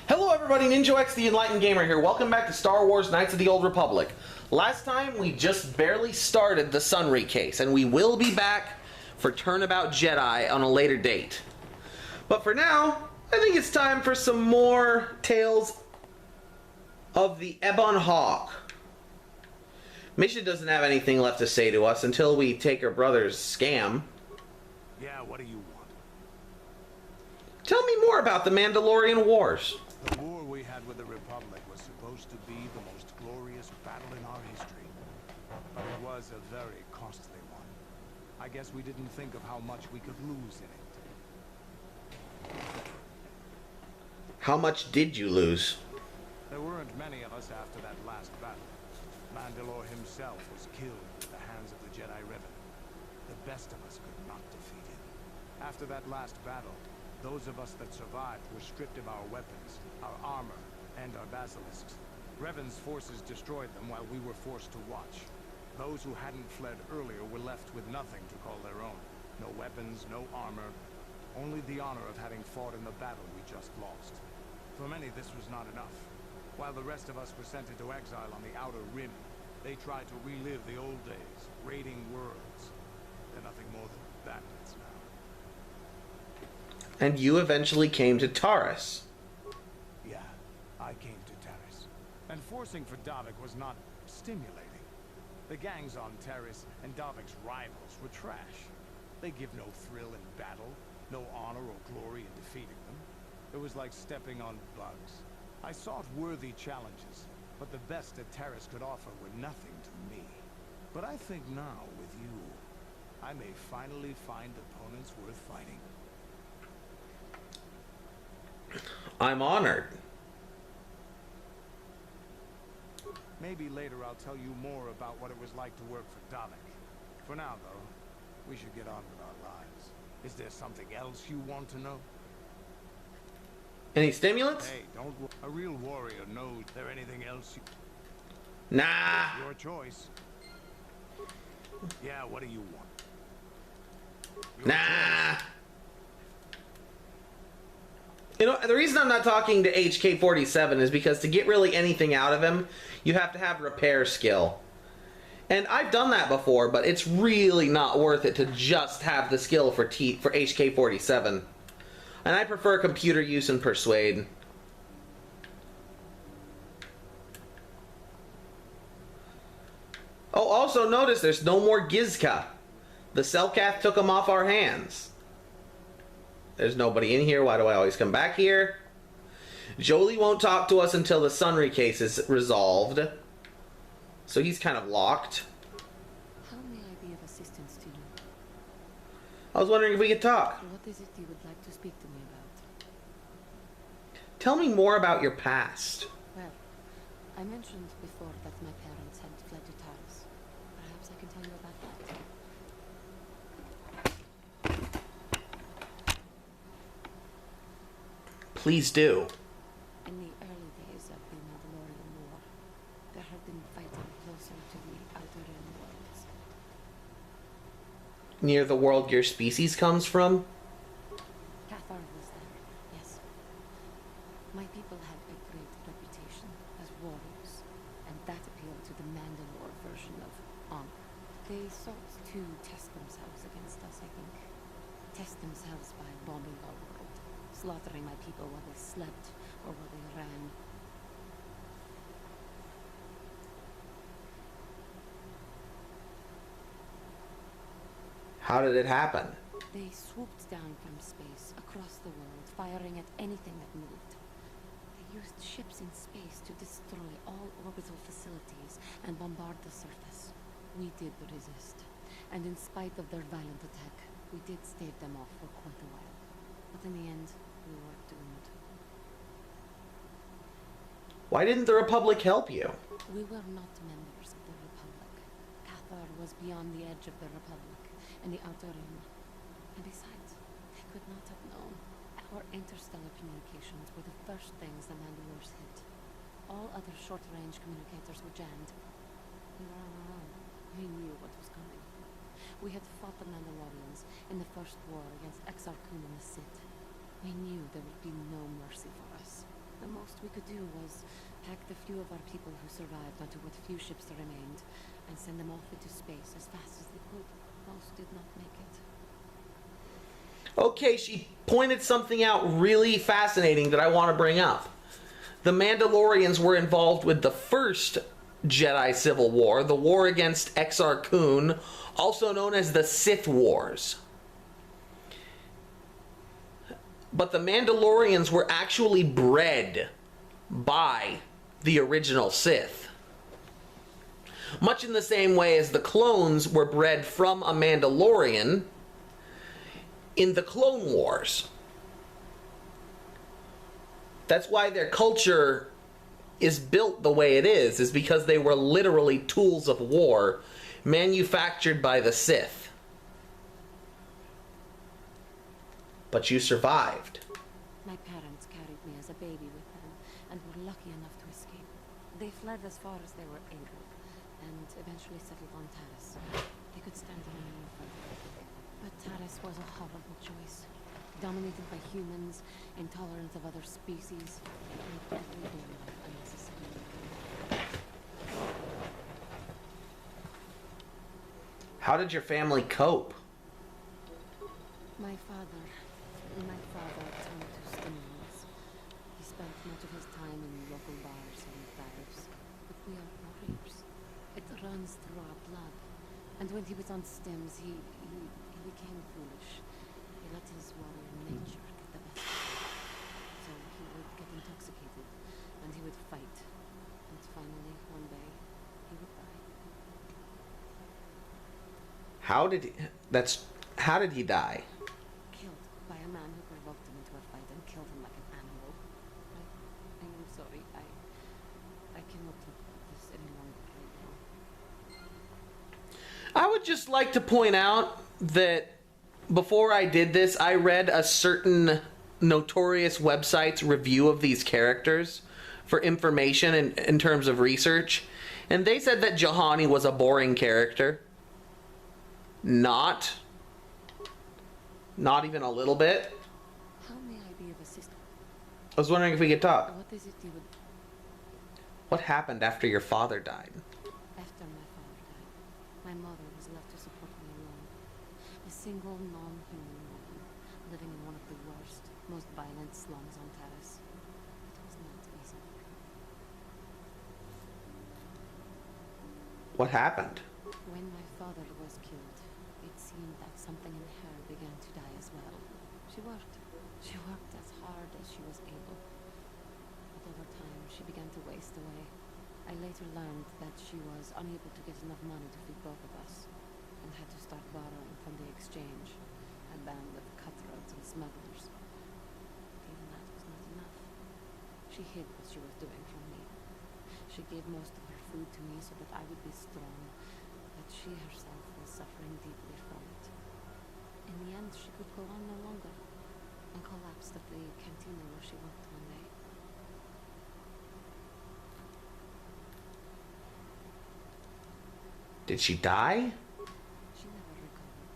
Hello everybody, NinjaX the Enlightened Gamer here. Welcome back to Star Wars Knights of the Old Republic. Last time we just barely started the Sunry case, and we will be back for Turnabout Jedi on a later date. But for now, I think it's time for some more tales of the Ebon Hawk. Misha doesn't have anything left to say to us until we take her brother's scam. Yeah, what do you want? Tell me more about the Mandalorian Wars. The war we had with the Republic was supposed to be the most glorious battle in our history. But it was a very costly one. I guess we didn't think of how much we could lose in it. How much did you lose? There weren't many of us after that last battle. Mandalore himself was killed at the hands of the Jedi Revenant. The best of us could not defeat him. After that last battle, those of us that survived were stripped of our weapons, our armor, and our basilisks. Revan's forces destroyed them while we were forced to watch. Those who hadn't fled earlier were left with nothing to call their own. No weapons, no armor, only the honor of having fought in the battle we just lost. For many, this was not enough. While the rest of us were sent into exile on the Outer Rim, they tried to relive the old days, raiding worlds. They're nothing more than bandits now. And you eventually came to Taurus. Yeah, I came to Taris. And forcing for Davik was not stimulating. The gangs on Taris and Davik's rivals were trash. They give no thrill in battle, no honor or glory in defeating them. It was like stepping on bugs. I sought worthy challenges, but the best that Taris could offer were nothing to me. But I think now, with you, I may finally find opponents worth fighting. I'm honored. Maybe later I'll tell you more about what it was like to work for Davik. For now, though, we should get on with our lives. Is there something else you want to know? Any stimulants? Hey, don't... A real warrior knows there anything else you... Nah. Your choice. Yeah, what do you want? Your Nah. choice. You know, the reason I'm not talking to HK-47 is because to get really anything out of him, you have to have repair skill. And I've done that before, but it's really not worth it to just have the skill for HK-47. And I prefer computer use and persuade. Oh, also notice there's no more Gizka. The Selkath took him off our hands. There's nobody in here. Why do I always come back here? Jolie won't talk to us until the Sunry case is resolved. So he's kind of locked. How may I be of assistance to you? I was wondering if we could talk. What is it you would like to speak to me about? Tell me more about your past. Well, I mentioned before that my parents had fled to Taris. Perhaps I can tell you about that. Please do. In the early days of the Mandalorian War, there had been fighting closer to the Outer Rim worlds. Near the world your species comes from? KotOR was there, yes. My people had a great reputation as warriors, and that appealed to the Mandalore version of honor. They sought to test themselves against us, I think. Test themselves by bombing our world, slaughtering my people while they slept or while they ran. How did it happen? They swooped down from space, across the world, firing at anything that moved. They used ships in space to destroy all orbital facilities and bombard the surface. We did resist, and in spite of their violent attack, we did stave them off for quite a while. But in the end, we were doomed. Why didn't the Republic help you? We were not members of the Republic. KotOR was beyond the edge of the Republic and the Outer Rim. And besides, they could not have known. Our interstellar communications were the first things the Mandalores hit. All other short-range communicators were jammed. We were on our own. We knew what was coming. We had fought the Mandalorians in the first war against Exar Kun and the Sith. We knew there would be no mercy for us. The most best we could do was pack the few of our people who survived onto what few ships remained and send them off into space as fast as they could. Most did not make it. Okay, she pointed something out really fascinating that I want to bring up. The Mandalorians were involved with the first Jedi Civil War, the war against Exar Kun, also known as the Sith Wars. But the Mandalorians were actually bred by the original Sith. Much in the same way as the clones were bred from a Mandalorian in the Clone Wars. That's why their culture is built the way it is because they were literally tools of war manufactured by the Sith. But you survived. My parents carried me as a baby with them and were lucky enough to escape. They fled as far as they were able and eventually settled on Taris. They could stand alone no further. But Taris was a horrible choice. Dominated by humans, intolerant of other species, and everyday life unnecessary. How did your family cope? My father turned to stimulants. He spent much of his time in local bars and dives. But we are warriors. It runs through our blood. And when he was on stims, he became foolish. He let his warrior nature get the best of him. So he would get intoxicated, and he would fight. And finally, one day, he would die. How did he die? Killed by a man who provoked him into a fight and killed him like an animal. I am sorry. I cannot talk about this any longer right now. I would just like to point out that before I did this, I read a certain notorious website's review of these characters for information in terms of research, and they said that Juhani was a boring character. Not even a little bit. How may I be of assistance? I was wondering if we could talk. What is it you would... What happened after your father died? After my father died, my mother was left to support me alone. A single non-human woman, living in one of the worst, most violent slums on Taris. It was not easy. What happened? When my father was killed, it seemed that something in her began to die as well. She worked as hard as she was able. But over time, she began to waste away. I later learned that she was unable to get enough money to feed both of us, and had to start borrowing from the exchange, a band of cutthroats and smugglers. But even that was not enough. She hid what she was doing from me. She gave most of her food to me so that I would be strong, but she herself was suffering deeply from it. In the end, she could go on no longer, and collapsed at the cantina where she worked one day. Did she die? She never recovered.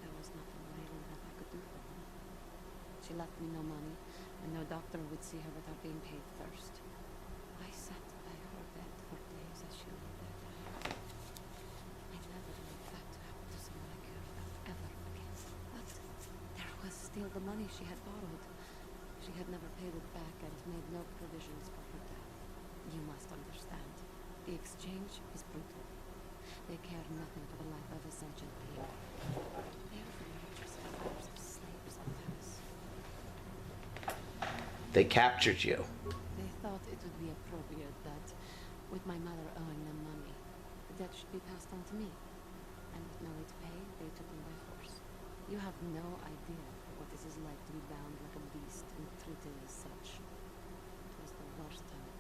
There was nothing really that I could do for her. She left me no money, and no doctor would see her without being paid first. I sat by her bed for days as she lay there dying. I never want that to happen to someone I cared about ever again. But there was still the money she had borrowed. She had never paid it back and made no provisions for her death. You must understand. The exchange is brutal. They care nothing for the life of a sentient being. They are the largest numbers of slaves on Paris. They captured you. They thought it would be appropriate that, with my mother owing them money, the debt should be passed on to me. And with no way to pay, they took me by force. You have no idea what this is like to be bound like a beast and treated as such. It was the worst time.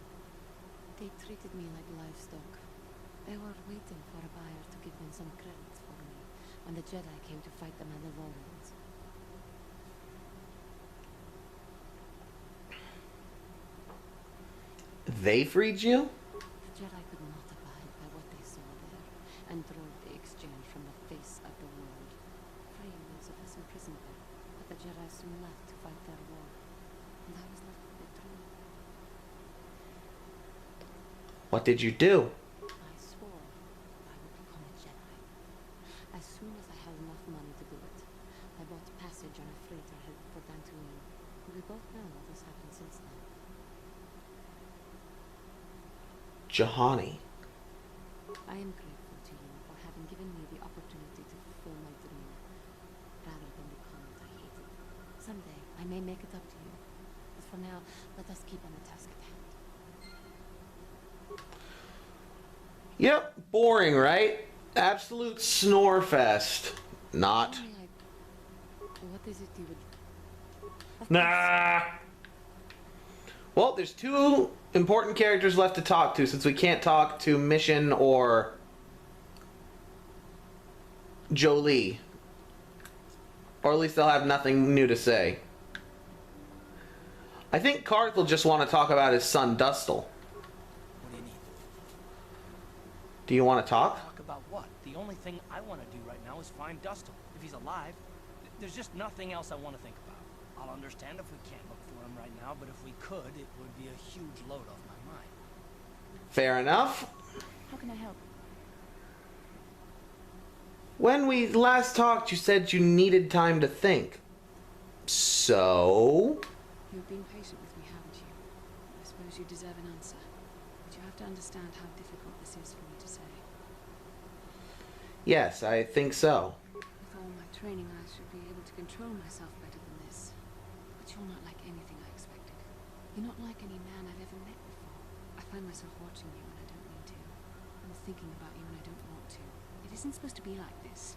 They treated me like livestock. They were waiting for a buyer to give them some credits for me when the Jedi came to fight the Mandalorians. They freed you? The Jedi could not abide by what they saw there, and drove the exchange from the face of the world, freeing those of us imprisoned there. But the Jedi soon left to fight their war, and I was left with it too. What did you do? I swore I would become a Jedi. As soon as I had enough money to do it, I bought passage on a freighter headed for Dantooine. We both know what has happened since then. Juhani. I am grateful to you for having given me the opportunity to fulfill my dream, rather than become what I hated. Someday, I may make it up to you. But for now, let us keep on the task at hand. Yep, boring, right? Absolute snore fest. Not. Tell me, like, what is it you would... Of Nah. Well, there's two important characters left to talk to since we can't talk to Mission or Jolie. Or at least they'll have nothing new to say. I think Karth will just want to talk about his son, Dustle. What do you need? Do you want to talk? Talk about what? The only thing I want to do right now is find Dustle. If he's alive, there's just nothing else I want to think about. I'll understand if we can't look for him right now, but if we could, it would be a huge load off my mind. Fair enough. How can I help? When we last talked, you said you needed time to think. So? You've been patient with me, haven't you? I suppose you deserve an answer. But you have to understand how difficult this is for me to say. Yes, I think so. With all my training, I should be able to control myself better than this. But you're not like anything I expected. You're not like any man I've ever met before. I find myself watching you when I don't mean to. I'm thinking about you when I don't want to. It isn't supposed to be like this.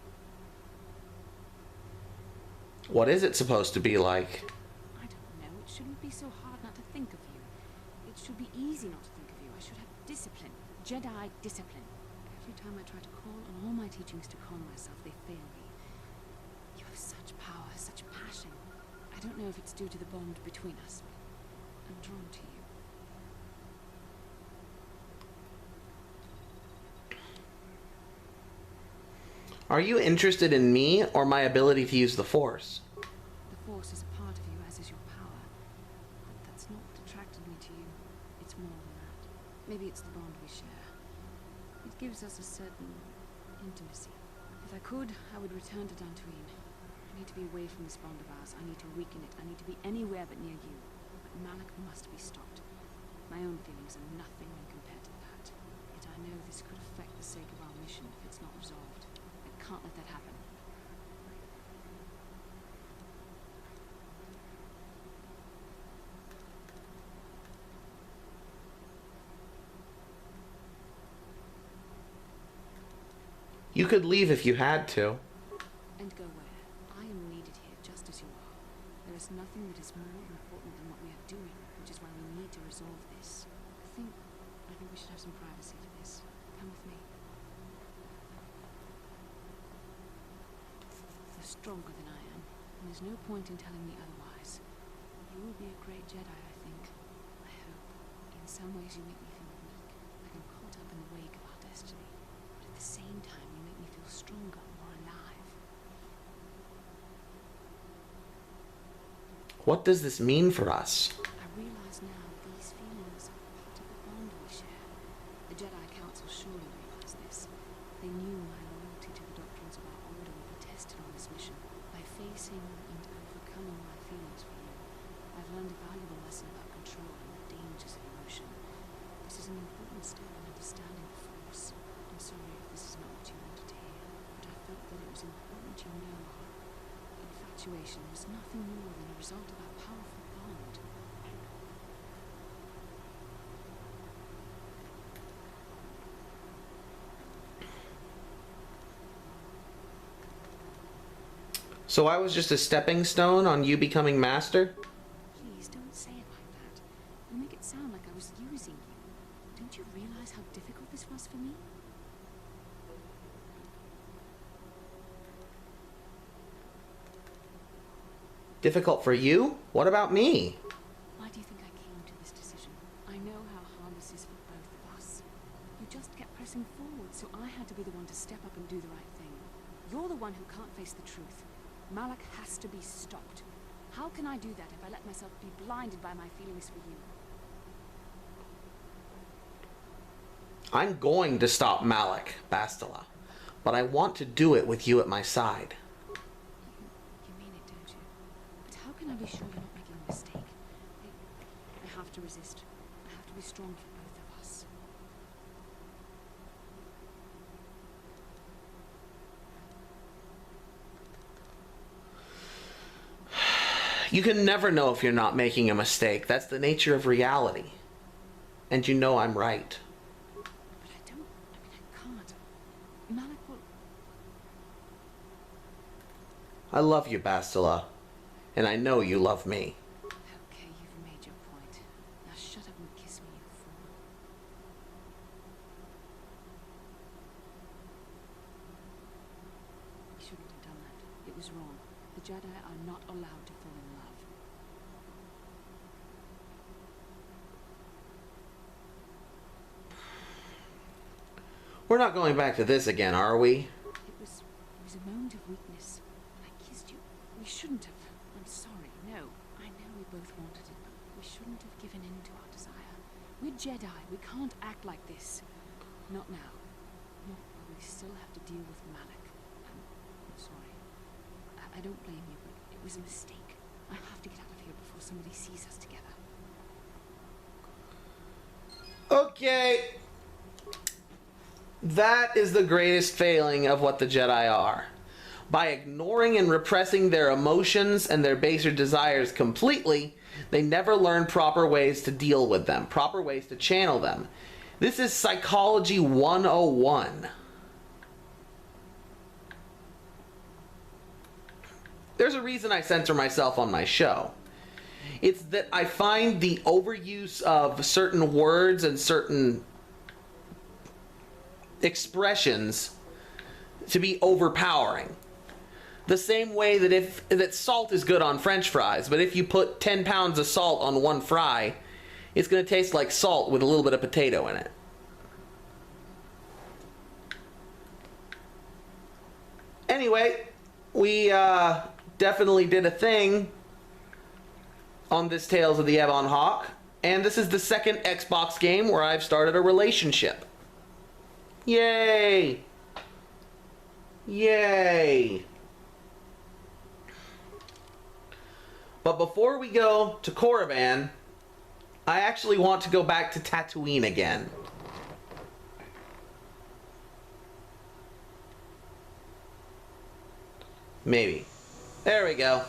What is it supposed to be like? I don't know. It shouldn't be so hard not to think of you. It should be easy not to think of you. I should have discipline. Jedi discipline. Every time I try to call on all my teachings to calm myself, they fail me. You have such power, such passion. I don't know if it's due to the bond between us, but I'm drawn to you. Are you interested in me or my ability to use the Force? The Force is a part of you, as is your power. But that's not what attracted me to you. It's more than that. Maybe it's the bond we share. It gives us a certain intimacy. If I could, I would return to Dantooine. I need to be away from this bond of ours. I need to weaken it. I need to be anywhere but near you. But Malak must be stopped. My own feelings are nothing when compared to that. Yet I know this could affect the sake of our mission if it's not resolved. I can't let that happen. You could leave if you had to. And go where? I am needed here just as you are. There is nothing that is more important than what we are doing, which is why we need to resolve this. I think we should have some privacy for this. Come with me. You're stronger than I am, and there's no point in telling me otherwise. You will be a great Jedi, I think. I hope. In some ways you make me feel weak, like I'm caught up in the wake of our destiny. But at the same time, you make me feel stronger, more alive. What does this mean for us? I realize now these feelings are part of the bond we share. The Jedi Council surely realized this. They knew my loyalty to the doctrines of our order would be tested on this mission. By facing and overcoming my feelings for you, I've learned a valuable lesson about control and the dangers of emotion. This is an important step in understanding the Force. I'm sorry if this is not what you wanted to hear, but I felt that it was important you know our infatuation was nothing more than a result of our powerful bond. So I was just a stepping stone on you becoming master? Please don't say it like that. You make it sound like I was using you. Don't you realize how difficult this was for me? Difficult for you? What about me? Why do you think I came to this decision? I know how hard this is for both of us. You just kept pressing forward, so I had to be the one to step up and do the right thing. You're the one who can't face the truth. Malak has to be stopped. How can I do that if I let myself be blinded by my feelings for you? I'm going to stop Malik, Bastila, but I want to do it with you at my side. You mean it, don't you? But how can I be sure you're not making a mistake? I have to resist. I have to be strong for both of us. You can never know if you're not making a mistake. That's the nature of reality. And you know I'm right. But I don't. I can't. Malik will. I love you, Bastila. And I know you love me. Okay, you've made your point. Now shut up and kiss me, you fool. You shouldn't have done that. It was wrong. The Jedi are not allowed to fall in love. We're not going back to this again, are we? It was a moment of weakness. I kissed you. We shouldn't have. I'm sorry. No. I know we both wanted it, but we shouldn't have given in to our desire. We're Jedi. We can't act like this. Not now. Not while we still have to deal with Malik. I'm sorry. I don't blame you, but it was a mistake. I have to get out of here before somebody sees us together. Okay. That is the greatest failing of what the Jedi are. By ignoring and repressing their emotions and their baser desires completely, they never learn proper ways to deal with them, proper ways to channel them. This is Psychology 101. There's a reason I censor myself on my show. It's that I find the overuse of certain words and certain expressions to be overpowering. The same way that salt is good on French fries, but if you put 10 pounds of salt on one fry, it's going to taste like salt with a little bit of potato in it. Anyway, we definitely did a thing on this Tales of the Ebon Hawk, and this is the second Xbox game where I've started a relationship. Yay! Yay! But before we go to Korriban, I actually want to go back to Tatooine again. Maybe. There we go.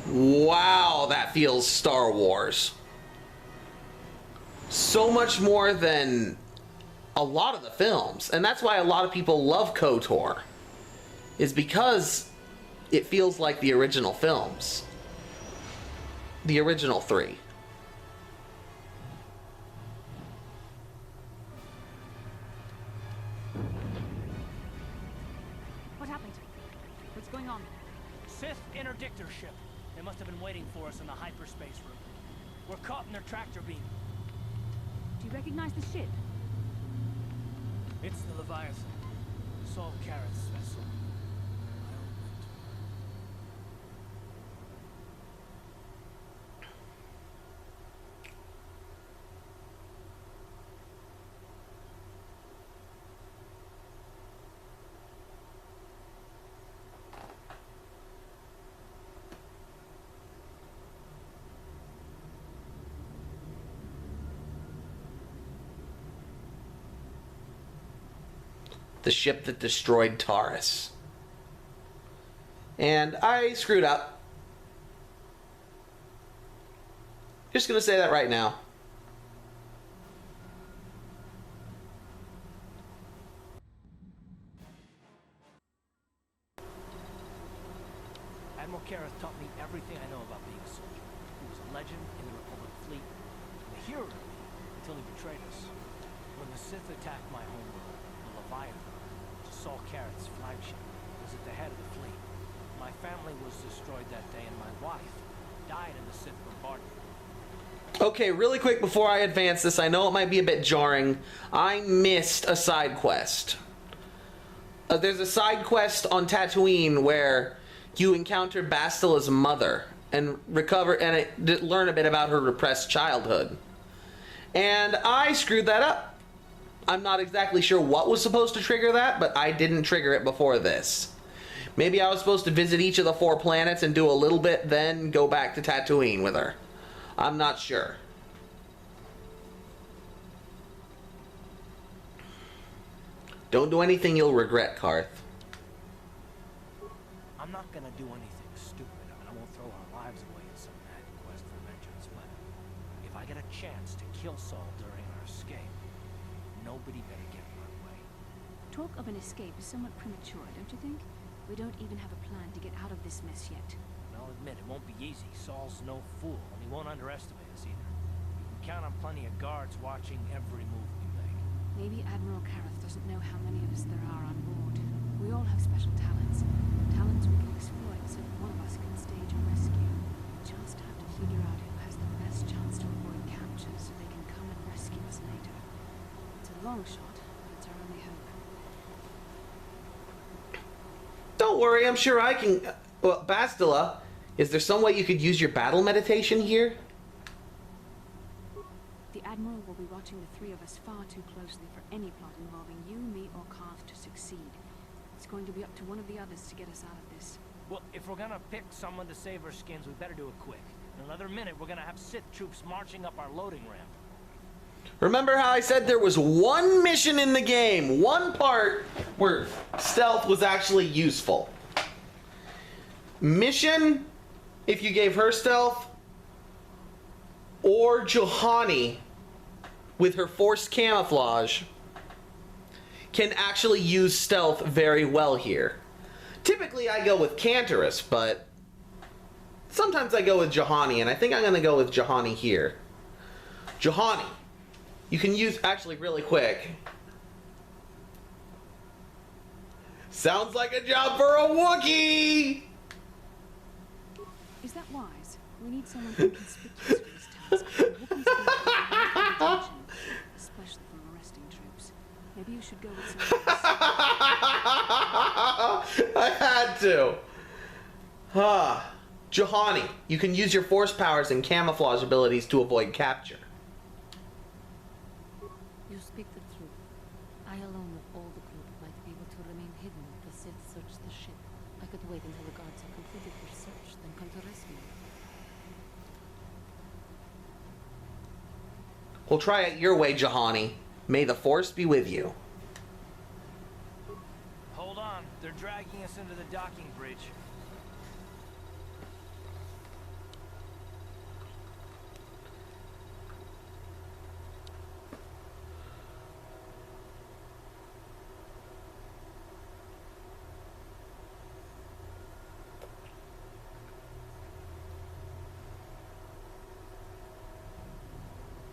Wow, that feels Star Wars. So much more than a lot of the films. And that's why a lot of people love KotOR. Is because it feels like the original films. The original 3. What happened? What's going on? Sith interdictor ship. They must have been waiting for us in the hyperspace room. We're caught in their tractor beam. Do you recognize the ship? It's the Leviathan. Saul Carrot's vessel. The ship that destroyed Taurus. And I screwed up. Just gonna say that right now. Admiral Karras taught me everything I know about being a soldier. He was a legend in the Republic fleet, and a hero to me until he betrayed us. When the Sith attacked my homeworld, the Leviathan, Saul Carrot's flagship, was at the head of the fleet. My family was destroyed that day, and my wife died in the Sith bombardment. Okay, really quick before I advance this, I know it might be a bit jarring. I missed a side quest. There's a side quest on Tatooine where you encounter Bastila's mother and learn a bit about her repressed childhood. And I screwed that up. I'm not exactly sure what was supposed to trigger that, but I didn't trigger it before this. Maybe I was supposed to visit each of the 4 planets and do a little bit, then go back to Tatooine with her. I'm not sure. Don't do anything you'll regret, Karth. I'm not gonna do anything stupid. I mean, I won't throw our lives away in some mad quest for vengeance, but if I get a chance to kill Saul during our escape, nobody better get in my way. Talk of an escape is somewhat premature, don't you think? We don't even have a plan to get out of this mess yet. And I'll admit, it won't be easy. Saul's no fool, and he won't underestimate us either. You can count on plenty of guards watching every move we make. Maybe Admiral Kareth doesn't know how many of us there are on board. We all have special talents. Talents we can exploit so that one of us can stage a rescue. We just have to figure out who has the best chance to avoid capture so they can come and rescue us later. It's a long shot, but it's our only hope. Don't worry, I'm sure I can... Well, Bastila, is there some way you could use your battle meditation here? The Admiral will be watching the 3 of us far too closely for any plot involving you, me, or Karth to succeed. It's going to be up to one of the others to get us out of this. Well, if we're gonna pick someone to save our skins, we better do it quick. In another minute, we're gonna have Sith troops marching up our loading ramp. Remember how I said there was one mission in the game, one part where stealth was actually useful. Mission, if you gave her stealth, or Juhani with her forced camouflage, can actually use stealth very well here. Typically I go with Cantorus, but sometimes I go with Juhani, and I think I'm going to go with Juhani here. Juhani, you can use, actually really quick. Sounds like a job for a Wookiee! Is that wise? We need someone inconspicuous for this task. Wookiees can get attention, especially from arresting troops. Maybe you should go with someone else. I had to. Juhani, you can use your force powers and camouflage abilities to avoid capture. You speak the truth. I alone of all the group might be able to remain hidden if the Sith search the ship. I could wait until the guards have completed their search, then come to rescue you. We'll try it your way, Juhani. May the force be with you. Hold on, they're dragging us into the docking bridge.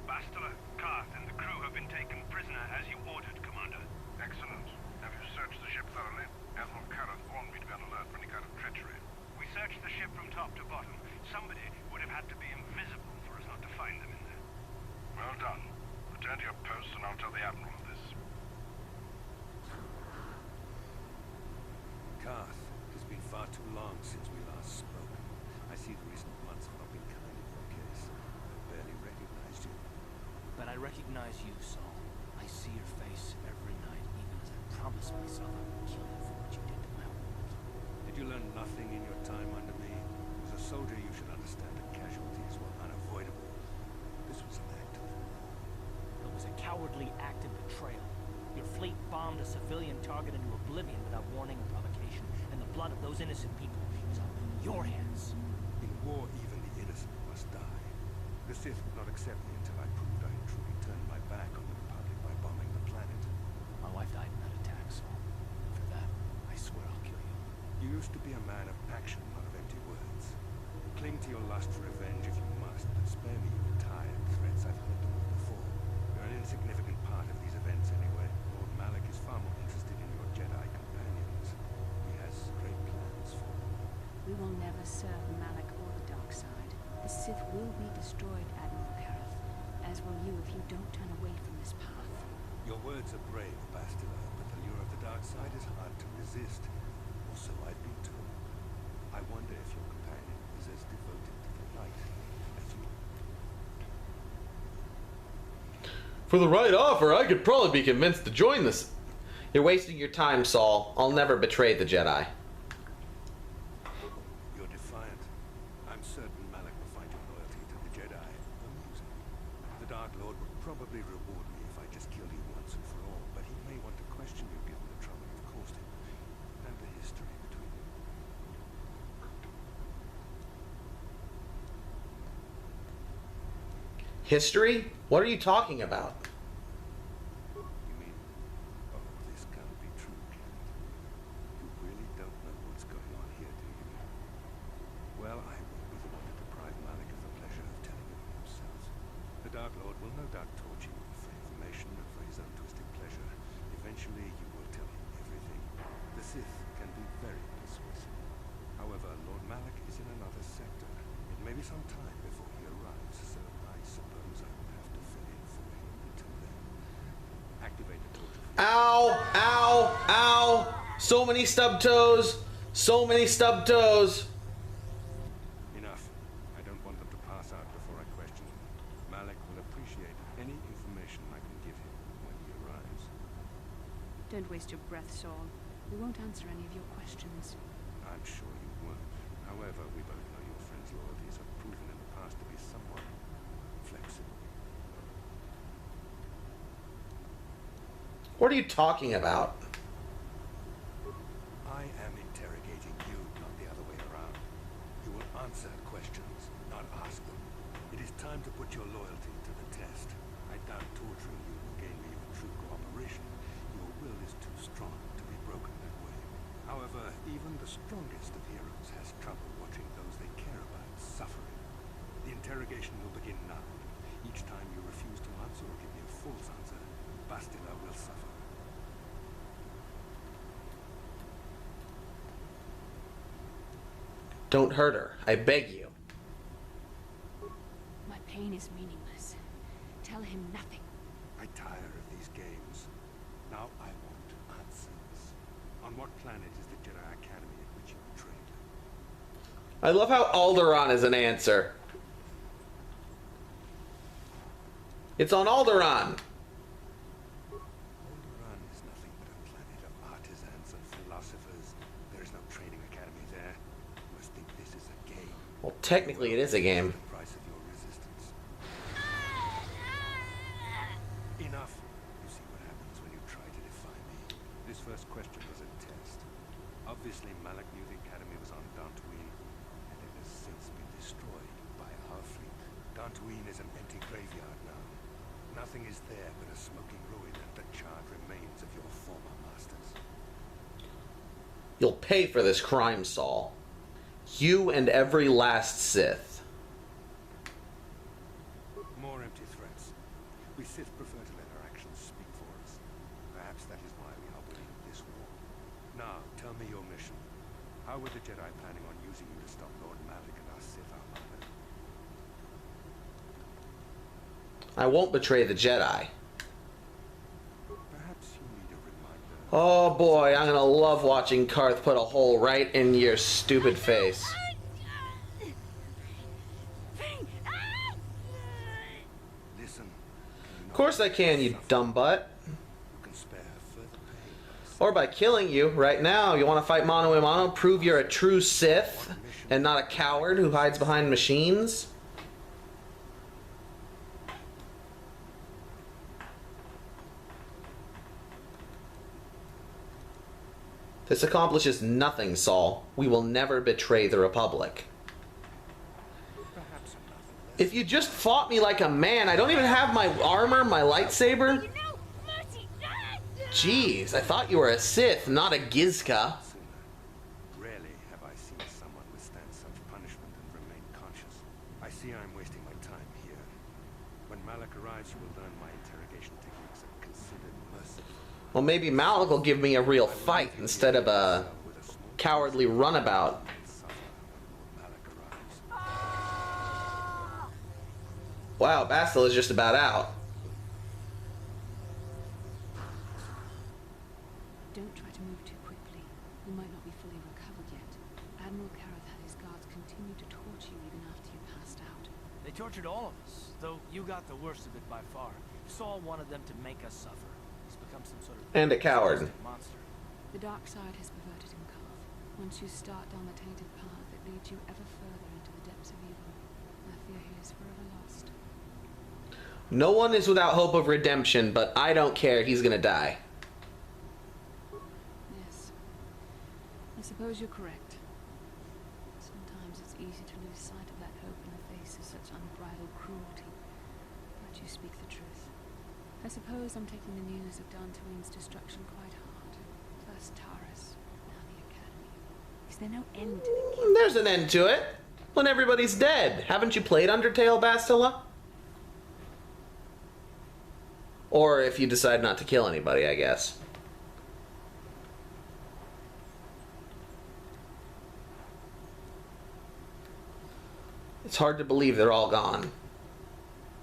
Bastila, Karth, and the crew have been taken prisoner as you ordered, Commander. Excellent. Have you searched the ship thoroughly? Admiral Karth warned me to be on alert for any kind of treachery. We searched the ship from top to bottom. Somebody would have had to be invisible for us not to find them in there. Well done. Return to your posts and I'll tell the Admiral of this. Karth, it's been far too long since we last spoke. I see the recent months have not been kind in your case. I barely recognized you. But I recognize you, Saul. I see your face every night, even as I promise myself I will kill you for what you did to my world. Did you learn nothing in your time under me? As a soldier, you should understand that casualties were unavoidable. This was an act of war. It was a cowardly act of betrayal. Your fleet bombed a civilian target into oblivion without warning or provocation, and the blood of those innocent people is on your hands. In war, even the innocent must die. The Sith would not accept me until I proved I had truly turned my back on the Republic by bombing the planet. My wife died in that attack, Saul. For that, I swear I'll kill you. You used to be a man of action, not of empty words. Cling to your lust for revenge if you must, but spare me your tired threats. I've heard them all before. You're an insignificant part of these events anyway. Lord Malak is far more interested in your Jedi companions. He has great plans for them. We will never serve Malak or the dark side. The Sith will be destroyed, Admiral Kareth. as will you if you don't turn away from this path. Your words are brave, Bastila, but the lure of the dark side is hard to resist. Or so I've been told. I wonder if your companion is as devoted to the light as you. For the right offer, I could probably be convinced to join this. You're wasting your time, Saul. I'll never betray the Jedi. You're defiant. I'm certain Malak will find your loyalty to the Jedi amusing. The Dark Lord would probably reward me if I just killed you once and for all, but he may want to question you given the trouble you've caused him, and the history between you. History? What are you talking about? You mean, oh, this can't be true, can it? You really don't know what's going on here, do you? Well, I won't be the one to deprive Malak of the pleasure of telling you himself. The Dark Lord will no doubt torture you for information and for his own twisted pleasure. Eventually, you will tell him everything. The Sith can be very persuasive. However, Lord Malak is in another sector. It may be some time before he arrives, so I suppose I will have to fill in for him until then. Activate the torture field. Ow! Ow! Ow! So many stub toes! So many stub toes! Enough. I don't want them to pass out before I question them. Malak will appreciate any information I can give him when he arrives. Don't waste your breath, Saul. We won't answer any of your questions. I'm sure you won't. However, we both know your friend's loyalties have proven in the past to be somewhat flexible. What are you talking about? I am interrogating you, not the other way around. You will answer questions, not ask them. It is time to put your loyalty to the test. I doubt torturing you will gain me your true cooperation. Your will is too strong to be broken that way. However, even the strongest of heroes has trouble watching those they care about suffering. The interrogation will begin now. Each time you refuse to answer or give me a false answer, Bastila will suffer. Don't hurt her. I beg you. My pain is meaningless. Tell him nothing. I tire of these games. Now I want answers. On what planet is the Jedi Academy at which you were trained? I love how Alderaan is an answer. It's on Alderaan. Alderaan is nothing but a planet of artisans and philosophers. There is no training academy there. You must think this is a game. Well, technically it is a game. The price of your resistance. Enough. You see what happens when you try to defy me. This first question was a test. Obviously, Malak knew the academy was on Dantooine, and it has since been destroyed by our fleet. Dantooine is an empty graveyard now. Nothing is there but a smoking ruin and the charred remains of your former masters. You'll pay for this crime, Saul. You and every last Sith. More empty threats. We Sith prefer to let our actions speak for us. Perhaps that is why we are winning this war. Now, tell me your mission. How were the Jedi planning on using you to stop Lord Malak and our Sith armada? I won't betray the Jedi. Perhaps you need a reminder. Oh boy, I'm gonna love watching Karth put a hole right in your stupid face. Listen. Of course I can, you dumb butt. You can spare further pain. Or by killing you right now. You want to fight mano a mano? Prove you're a true Sith and not a coward who hides behind machines? This accomplishes nothing, Saul. We will never betray the Republic. Perhaps another lesson. If you just fought me like a man, I don't even have my armor, my lightsaber. Jeez, I thought you were a Sith, not a Gizka. Sooner. Rarely have I seen someone withstand such punishment and remain conscious. I see I'm wasting my time here. When Malak arrives, you will learn my interrogation techniques are considered merciful. Well, maybe Malik will give me a real fight instead of a With a small cowardly runabout. suffer when Lord Malak arrives. Wow, Bastila is just about out. Don't try to move too quickly. You might not be fully recovered yet. Admiral Kareth had his guards continue to torture you even after you passed out. They tortured all of us, though you got the worst of it by far. Saul wanted them to make us suffer. He's become some sort of And a coward. monster. The dark side has perverted him, Karth. Once you start down the tainted path, it leads you ever further into the depths of evil. I fear he is forever lost. No one is without hope of redemption, but I don't care. He's gonna die. Yes. I suppose you're correct. Sometimes it's easy to lose sight of that hope in the face of such unbridled cruelty. But you speak the truth. I suppose I'm taking the news of Dantooine's destruction quite hard. First Taurus, now the Academy. Is there no end to the killing? There's an end to it. When everybody's dead. Haven't you played Undertale, Bastila? Or if you decide not to kill anybody, I guess. It's hard to believe they're all gone.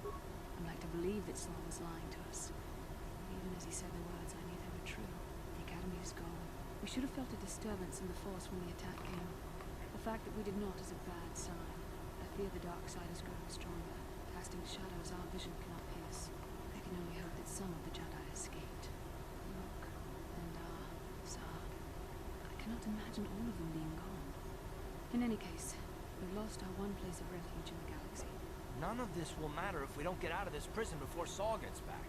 I'd like to believe that Saul was lying to us. Even as he said the words, I knew they were true. The Academy is gone. We should have felt a disturbance in the Force when the attack came. The fact that we did not is a bad sign. I fear the dark side is growing stronger, casting shadows our vision cannot pierce. I can only hope that some of the Jedi escaped. Luke and Zar. I cannot imagine all of them being gone. In any case, we've lost our one place of refuge in the galaxy. None of this will matter if we don't get out of this prison before Saul gets back.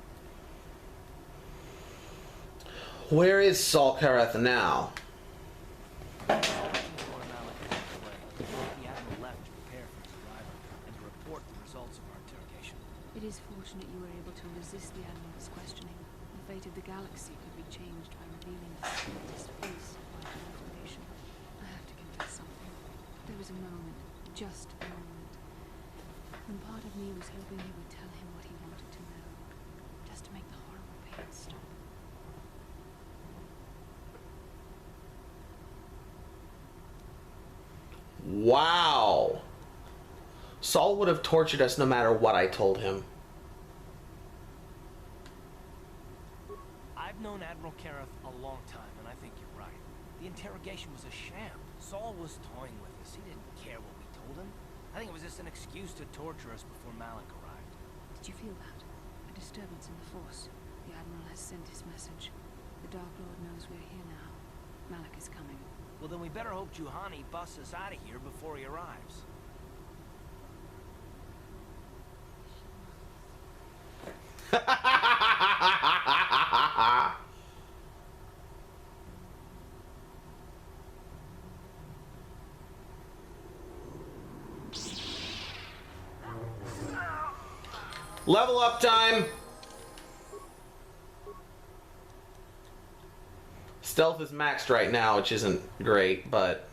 Where is Saul Kareth now? The Admiral left to prepare for his arrival and to report the results of our interrogation. It is fortunate you were able to resist the Admiral's questioning. The fate of the galaxy could be changed by revealing the slightest piece of vital information. I have to confess something. There was a moment, just a moment, when part of me was hoping he would tell him what he wanted to know, just to make the horrible pain stop. Wow. Saul would have tortured us no matter what I told him. I've known Admiral Kareth a long time, and I think you're right. The interrogation was a sham. Saul was toying with us. He didn't care what we told him. I think it was just an excuse to torture us before Malak arrived. Did you feel that? A disturbance in the Force. The Admiral has sent his message. The Dark Lord knows we're here now. Malak is coming. Well, then we better hope Juhani busts us out of here before he arrives. Level up time. Stealth is maxed right now, which isn't great, but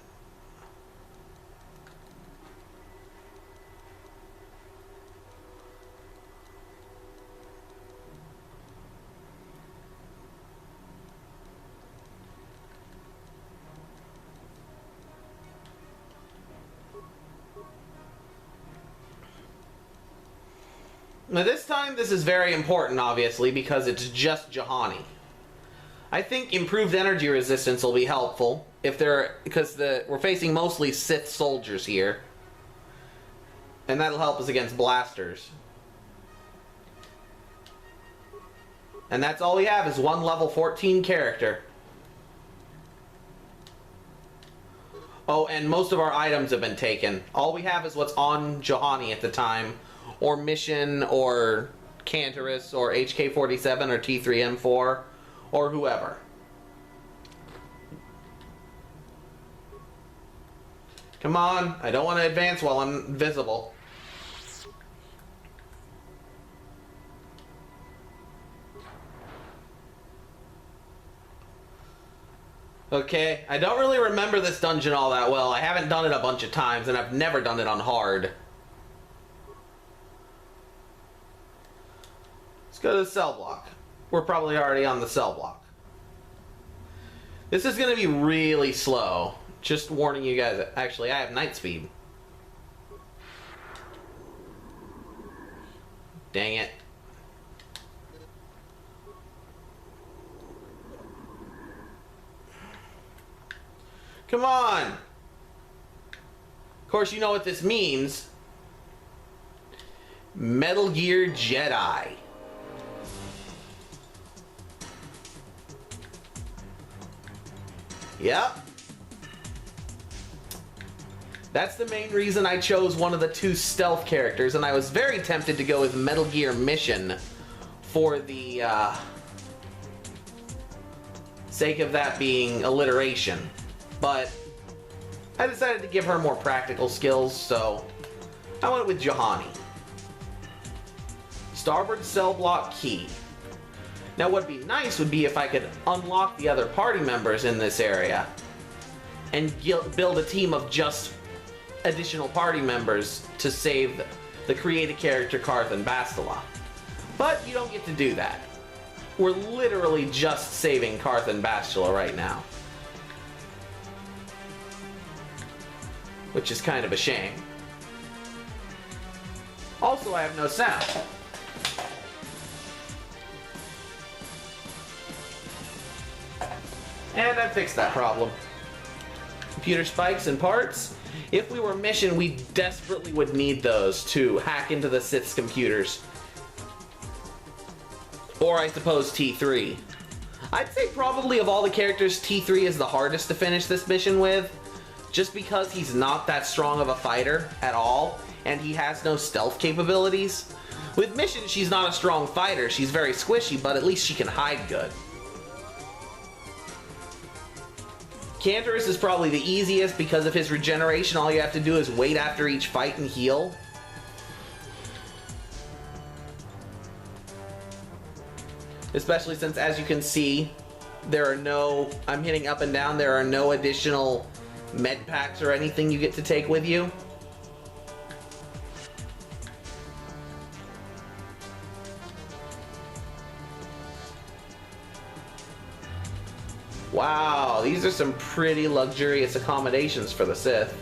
now this time this is very important, obviously, because it's just Juhani. I think improved energy resistance will be helpful if because we're facing mostly Sith soldiers here, and that'll help us against blasters. And that's all we have is one level 14 character. Oh, and most of our items have been taken. All we have is what's on Juhani at the time, or Mission, or Cantorus, or HK-47, or T3M4. Or whoever. Come on, I don't want to advance while I'm invisible. Okay, I don't really remember this dungeon all that well. I haven't done it a bunch of times, and I've never done it on hard. Let's go to the cell block. We're probably already on the cell block. This is going to be really slow. Just warning you guys. Actually, I have night speed. Dang it. Come on! Of course, you know what this means. Metal Gear Jedi. Yep. That's the main reason I chose one of the two stealth characters, and I was very tempted to go with Metal Gear Mission for the sake of that being alliteration. But I decided to give her more practical skills, so I went with Juhani. Starboard cell block key. Now what'd be nice would be if I could unlock the other party members in this area and build a team of just additional party members to save the created character Karth and Bastila. But you don't get to do that. We're literally just saving Karth and Bastila right now. Which is kind of a shame. Also, I have no sound. And I fixed that problem. Computer spikes and parts. If we were Mission, we desperately would need those to hack into the Sith's computers. Or I suppose T3. I'd say probably of all the characters, T3 is the hardest to finish this mission with. Just because he's not that strong of a fighter at all, and he has no stealth capabilities. With Mission, she's not a strong fighter, she's very squishy, but at least she can hide good. Cantorus is probably the easiest because of his regeneration. All you have to do is wait after each fight and heal. Especially since, as you can see, there are no... I'm hitting up and down. There are no additional med packs or anything you get to take with you. Wow, these are some pretty luxurious accommodations for the Sith.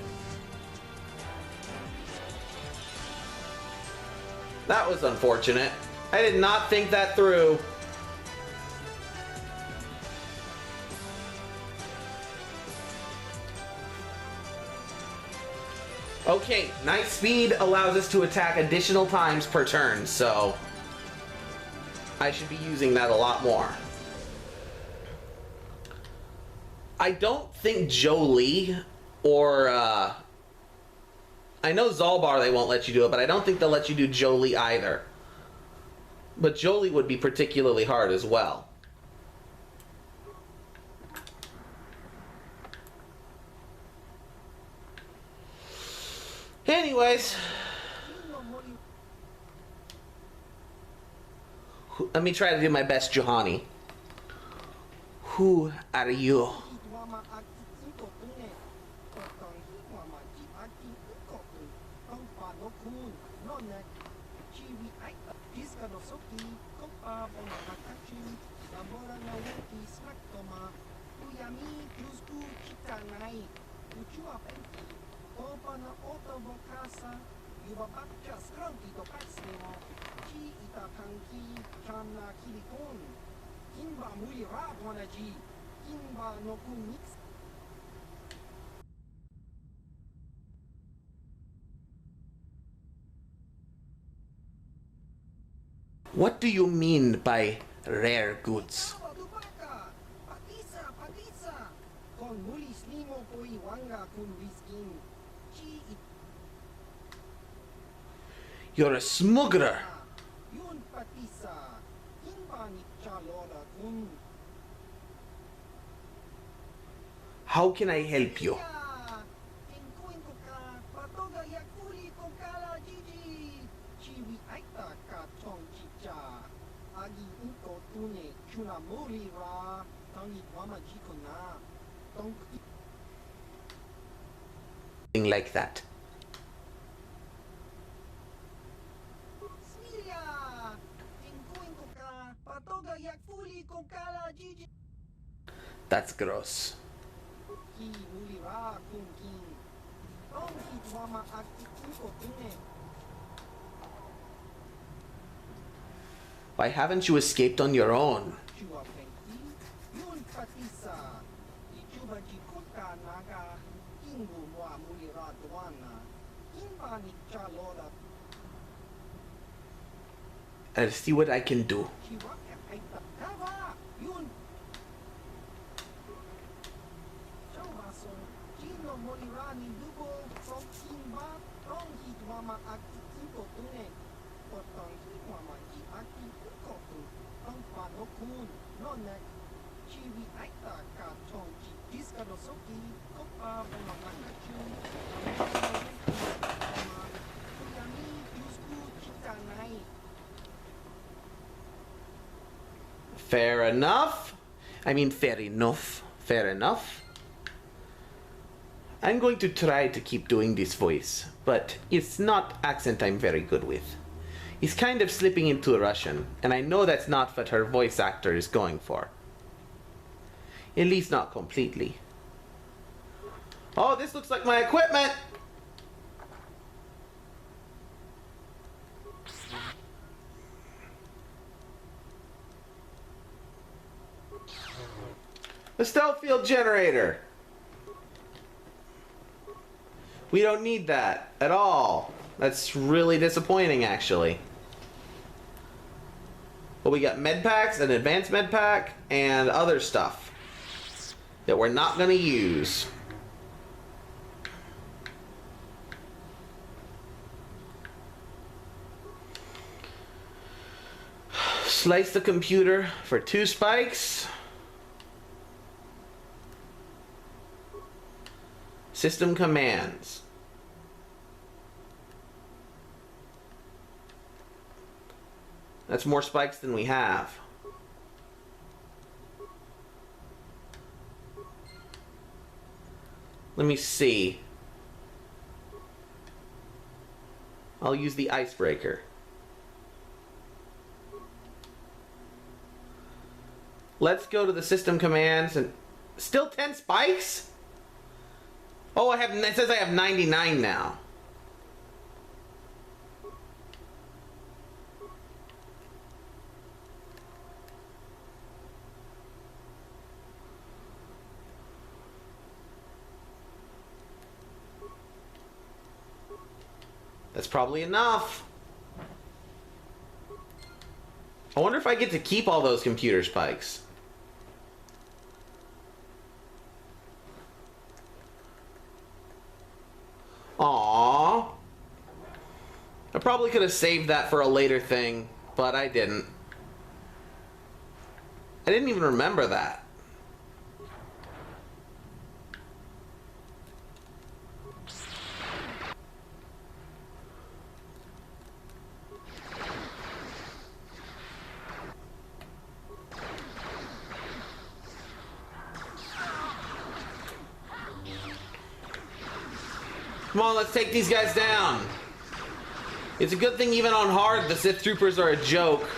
That was unfortunate. I did not think that through. Okay, Night Speed allows us to attack additional times per turn, so I should be using that a lot more. I don't think Jolie or, I know Zalbar they won't let you do it, but I don't think they'll let you do Jolie either. But Jolie would be particularly hard as well. Anyways. Let me try to do my best, Juhani. Who are you? What do you mean by rare goods? You're a smuggler. How can I help you? Like that. That's gross. Why haven't you escaped on your own? I'll see what I can do. Fair enough. I mean, fair enough. Fair enough. I'm going to try to keep doing this voice, but it's not accent I'm very good with. He's kind of slipping into Russian, and I know that's not what her voice actor is going for. At least not completely. Oh, this looks like my equipment! The stealth field generator! We don't need that at all. That's really disappointing, actually. But we got med packs, an advanced med pack, and other stuff that we're not going to use. Slice the computer for 2 spikes. System commands. That's more spikes than we have. Let me see. I'll use the icebreaker. Let's go to the system commands and still 10 spikes? Oh, it says I have 99 now. That's probably enough. I wonder if I get to keep all those computer spikes. Aww. I probably could have saved that for a later thing, but I didn't. I didn't even remember that. Come on, let's take these guys down. It's a good thing even on hard, the Sith Troopers are a joke.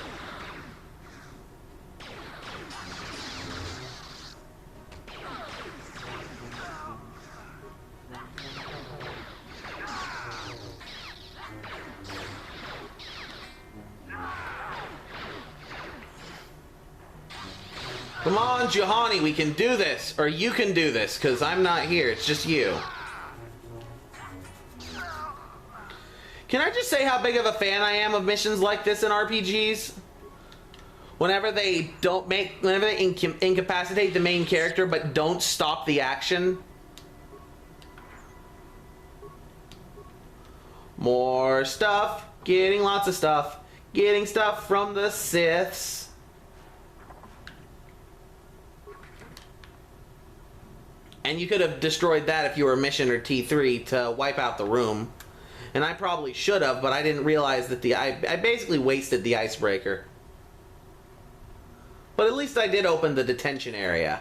Come on, Juhani, we can do this. Or you can do this, because I'm not here. It's just you. Can I just say how big of a fan I am of missions like this in RPGs? Whenever they incapacitate the main character but don't stop the action. More stuff. Getting lots of stuff. Getting stuff from the Siths. And you could have destroyed that if you were Mission or T3 to wipe out the room. And I probably should have, but I didn't realize that I basically wasted the icebreaker. But at least I did open the detention area.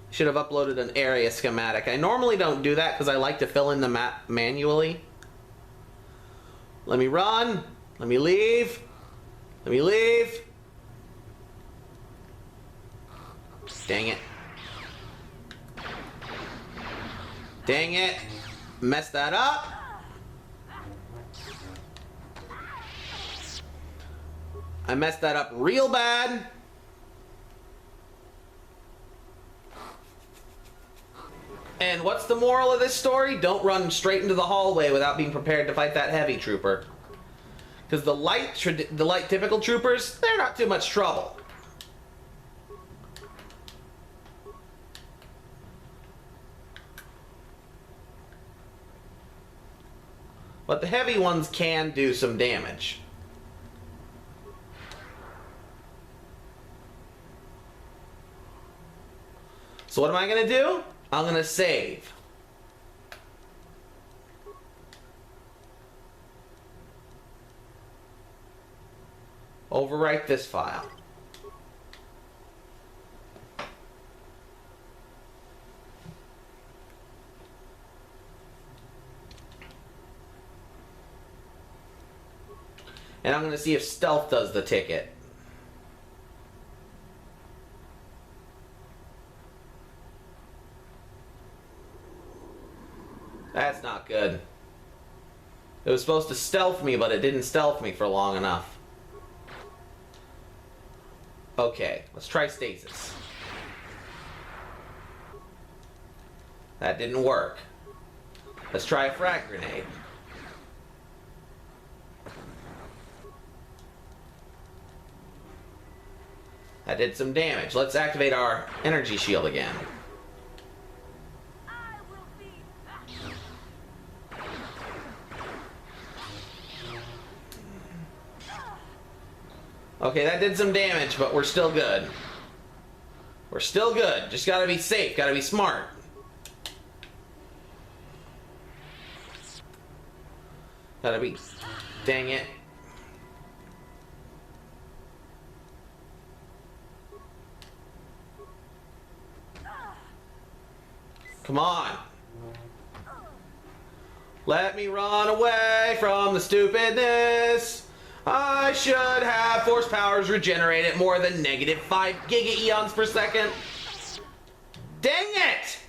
Should have uploaded an area schematic. I normally don't do that because I like to fill in the map manually. Let me run. Let me leave. Let me leave. Dang it. Dang it. Messed that up. I messed that up real bad. And what's the moral of this story? Don't run straight into the hallway without being prepared to fight that heavy trooper. Because the light typical troopers, they're not too much trouble. But the heavy ones can do some damage. So what am I going to do? I'm going to save. Overwrite this file. And I'm going to see if stealth does the ticket. That's not good. It was supposed to stealth me, but it didn't stealth me for long enough. Okay, let's try stasis. That didn't work. Let's try a frag grenade. That did some damage. Let's activate our energy shield again. Okay, that did some damage, but we're still good. We're still good. Just gotta be safe, gotta be smart. Gotta be... Dang it. Come on. Let me run away from the stupidness. I should have force powers regenerate at more than -5 gigaeons per second. Dang it!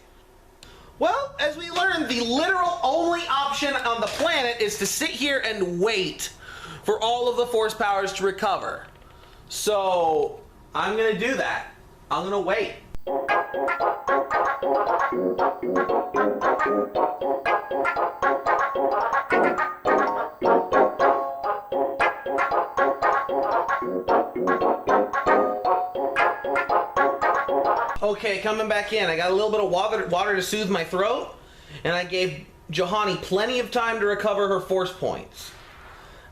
Well, as we learned, the literal only option on the planet is to sit here and wait for all of the force powers to recover. So, I'm gonna do that. I'm gonna wait. Okay, coming back in. I got a little bit of water to soothe my throat, and I gave Juhani plenty of time to recover her force points.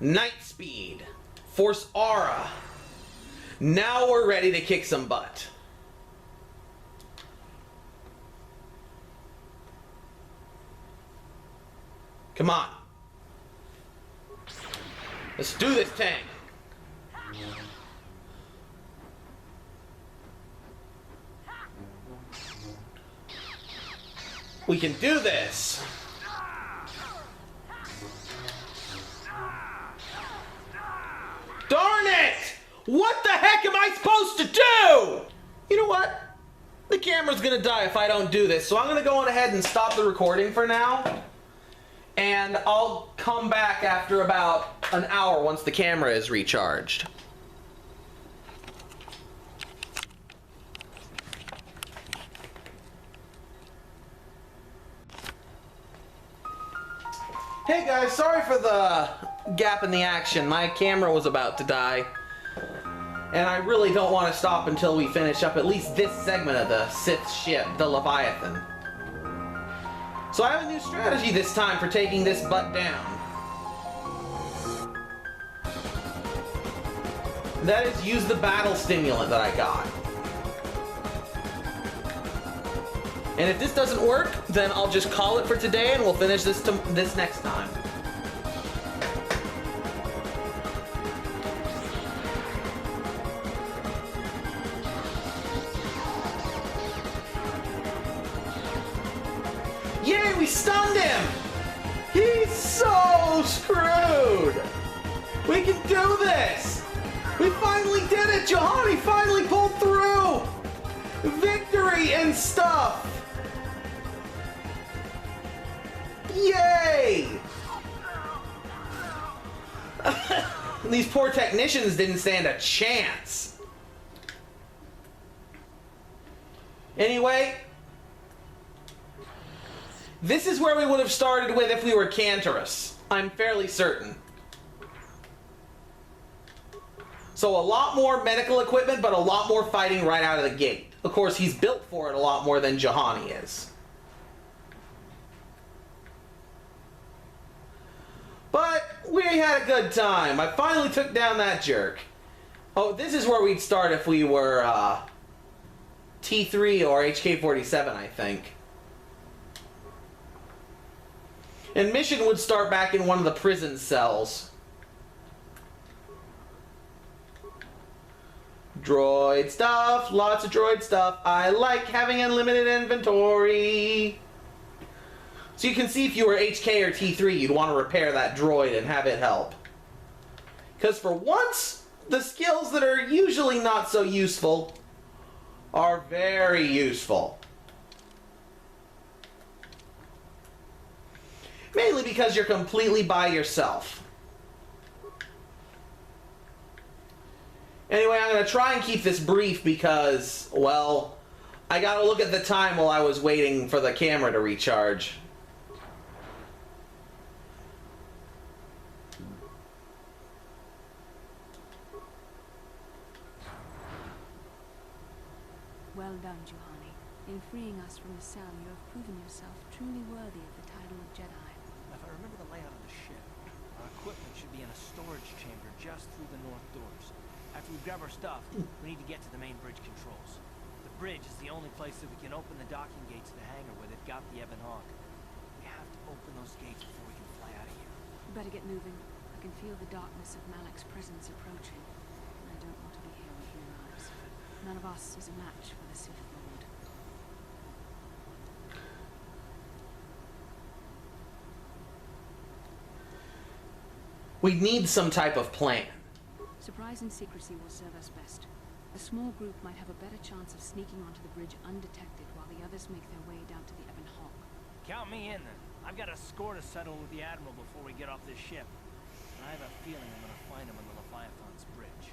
Night speed, force aura. Now we're ready to kick some butt. Come on. Let's do this thing. We can do this. Darn it! What the heck am I supposed to do? You know what? The camera's gonna die if I don't do this, so I'm gonna go on ahead and stop the recording for now. And I'll come back after about an hour once the camera is recharged. Hey guys, sorry for the gap in the action. My camera was about to die. And I really don't want to stop until we finish up at least this segment of the Sith ship, the Leviathan. So I have a new strategy this time for taking this butt down. That is use the battle stimulant that I got. And if this doesn't work, then I'll just call it for today and we'll finish this next time. Yay, we stunned him! He's so screwed! We can do this! We finally did it! Juhani finally pulled through! Victory and stuff! Yay! And these poor technicians didn't stand a chance. Anyway, this is where we would have started with if we were Cantorus. I'm fairly certain. So a lot more medical equipment, but a lot more fighting right out of the gate. Of course, he's built for it a lot more than Juhani is. But we had a good time. I finally took down that jerk. Oh, this is where we'd start if we were T3 or HK-47, I think. And mission would start back in one of the prison cells. Droid stuff, lots of droid stuff. I like having unlimited inventory. So you can see if you were HK or T3, you'd want to repair that droid and have it help. Because for once, the skills that are usually not so useful are very useful. Mainly because you're completely by yourself. Anyway, I'm going to try and keep this brief because, well, I got to look at the time while I was waiting for the camera to recharge. Well done, Juhani. In freeing us from the cell, you have proven yourself truly worthy of the title of Jedi. If I remember the layout of the ship, our equipment should be in a storage chamber just through the north doors. After we grab our stuff, we need to get to the main bridge controls. The bridge is the only place that we can open the docking gates to the hangar where they've got the Ebon Hawk. We have to open those gates before we can fly out of here. We better get moving. I can feel the darkness of Malak's presence approaching. And I don't want to be here when he arrives. None of us is a match for the Sith Lord. We need some type of plan. Surprise and secrecy will serve us best. A small group might have a better chance of sneaking onto the bridge undetected while the others make their way down to the Ebon Hawk. Count me in then. I've got a score to settle with the Admiral before we get off this ship. And I have a feeling I'm gonna find him on the Leviathan's bridge.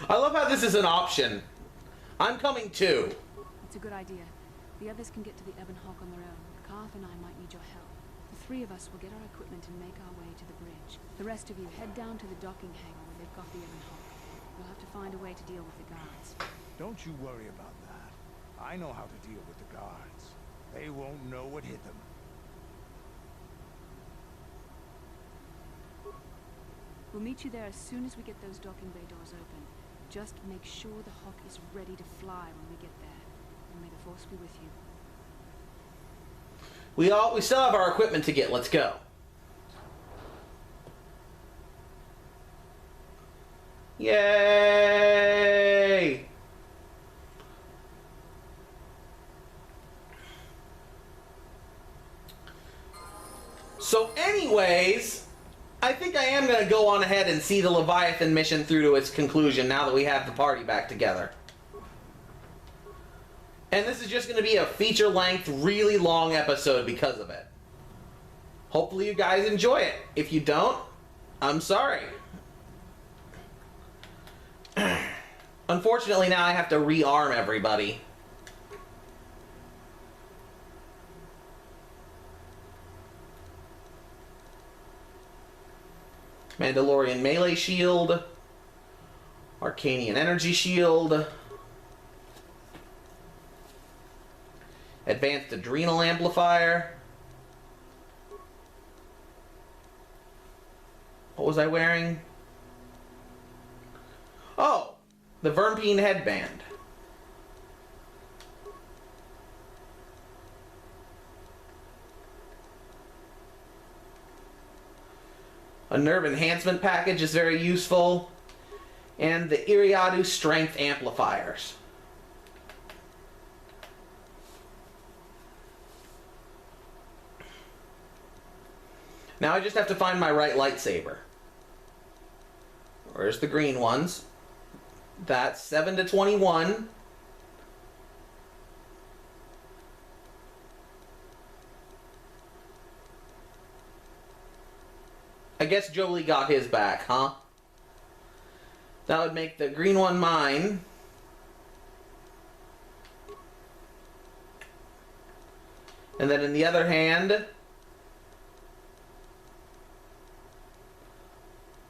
I love how this is an option. I'm coming too. It's a good idea. The others can get to the Ebon Hawk on their own. Karth and I might need your help. The three of us will get our equipment and make our way to the bridge. The rest of you head down to the docking hangar where they've got the Ebon Hawk. We'll have to find a way to deal with the guards. Don't you worry about that. I know how to deal with the guards. They won't know what hit them. We'll meet you there as soon as we get those docking bay doors open. Just make sure the Hawk is ready to fly when we get there. And may the Force be with you. We still have our equipment to get. Let's go. Yay! So anyways, I think I am going to go on ahead and see the Leviathan mission through to its conclusion now that we have the party back together. And this is just going to be a feature-length, really long episode because of it. Hopefully you guys enjoy it. If you don't, I'm sorry. Unfortunately, now I have to rearm everybody. Mandalorian melee shield. Arcanian energy shield. Advanced adrenal amplifier. What was I wearing? Oh, the Vermpine headband. A nerve enhancement package is very useful. And the Iriadu strength amplifiers. Now I just have to find my right lightsaber. Where's the green ones? That's 7 to 21. I guess Jolie got his back, huh? That would make the green one mine. And then in the other hand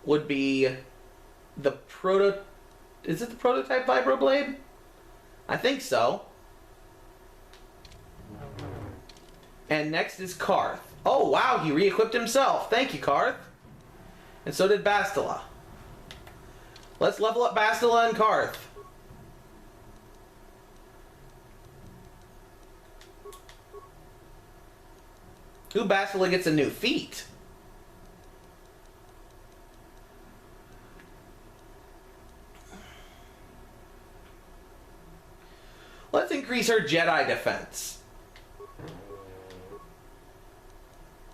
would be the is it the prototype vibroblade? I think so. And next is Karth. Oh wow, he re-equipped himself. Thank you, Karth. And so did Bastila. Let's level up Bastila and Karth. Ooh, Bastila gets a new feat. Let's increase her Jedi defense.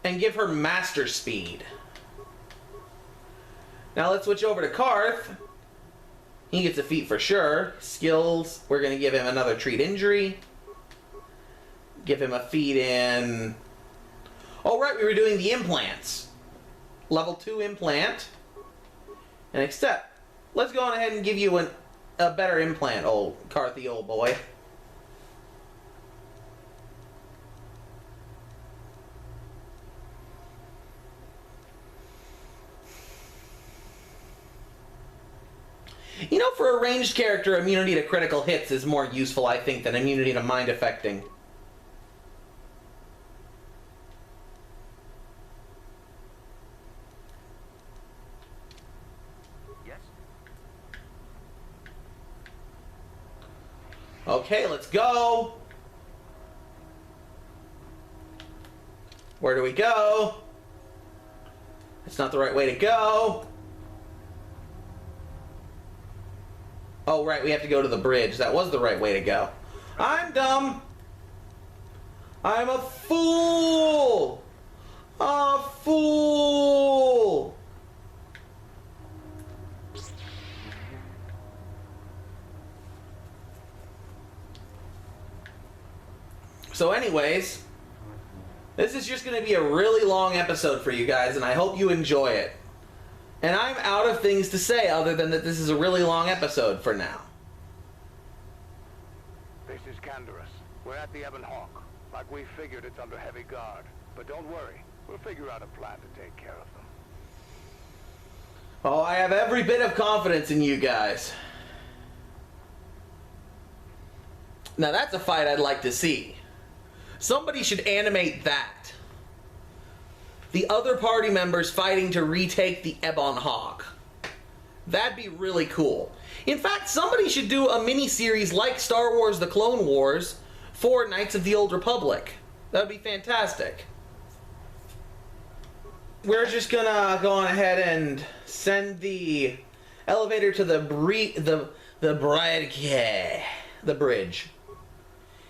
And give her master speed. Now let's switch over to Karth. He gets a feat for sure. Skills, we're going to give him another treat injury. Give him a feat in... Oh right, we were doing the implants. Level 2 implant. And except, let's go on ahead and give you a better implant, old Karthy, old boy. You know, for a ranged character, immunity to critical hits is more useful, I think, than immunity to mind affecting. Yes? Okay, let's go. Where do we go? It's not the right way to go. Oh, right, we have to go to the bridge. That was the right way to go. I'm dumb. I'm a fool. A fool. So anyways, this is just going to be a really long episode for you guys, and I hope you enjoy it. And I'm out of things to say other than that this is a really long episode for now. This is Canderous. We're at the Ebon Hawk. Like we figured, it's under heavy guard. But don't worry. We'll figure out a plan to take care of them. Oh, I have every bit of confidence in you guys. Now that's a fight I'd like to see. Somebody should animate that. The other party members fighting to retake the Ebon Hawk. That'd be really cool. In fact, somebody should do a mini-series like Star Wars The Clone Wars for Knights of the Old Republic. That'd be fantastic. We're just gonna go on ahead and send the elevator to the bridge.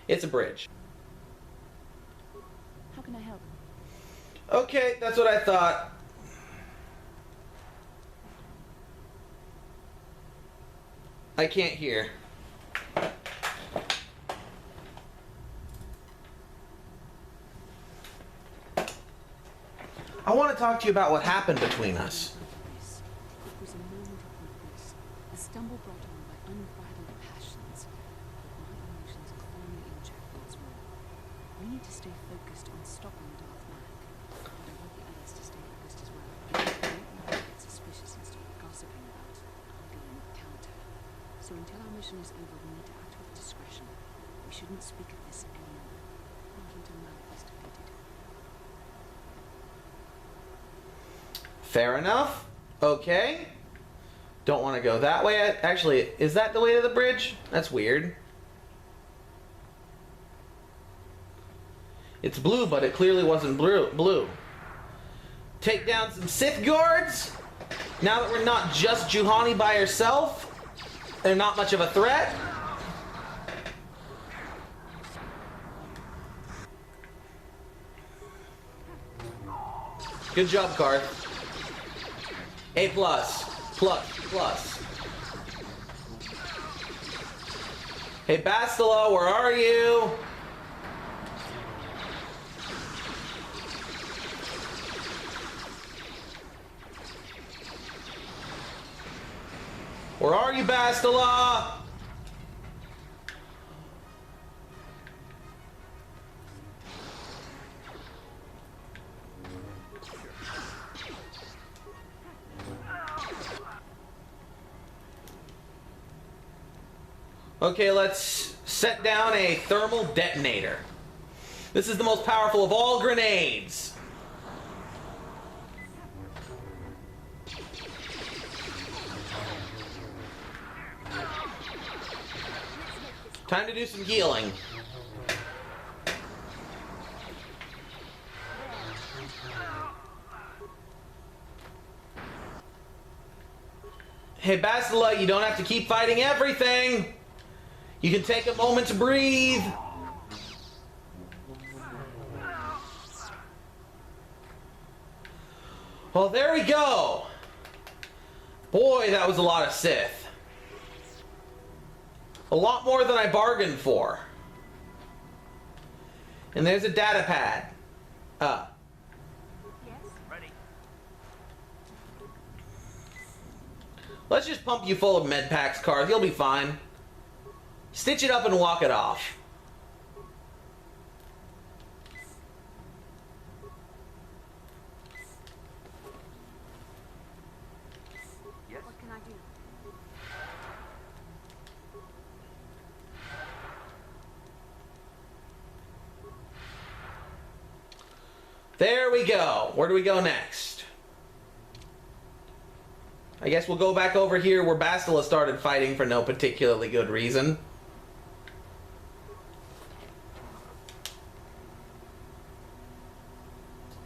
It's a bridge. How can I help? Okay, that's what I thought. I can't hear. I want to talk to you about what happened between us. It was a moment of weakness, a stumble brought on by unbridled passions. But my emotions calmly in check once more. We need to stay focused on stopping Darth Mac. And I want the others to stay focused as well. Don't let them get suspicious and start gossiping about our game counter. So until our mission is over, we need to act with discretion. We shouldn't speak of this anymore. Not until Malik is defeated. Fair enough. Okay. Don't want to go that way. Actually, is that the way to the bridge? That's weird. It's blue, but it clearly wasn't blue. Take down some Sith guards. Now that we're not just Juhani by herself, they're not much of a threat. Good job, Karth. A+. Plus. Hey, Bastila, where are you? Where are you, Bastila? Okay, let's set down a thermal detonator. This is the most powerful of all grenades. Time to do some healing. Hey, Bastila, you don't have to keep fighting everything. You can take a moment to breathe. Well, there we go. Boy, that was a lot of Sith. A lot more than I bargained for. And there's a data pad. Yes. Ready. Let's just pump you full of med packs, Karth. You'll be fine. Stitch it up and walk it off. Yes. What can I do? There we go. Where do we go next? I guess we'll go back over here where Bastila started fighting for no particularly good reason.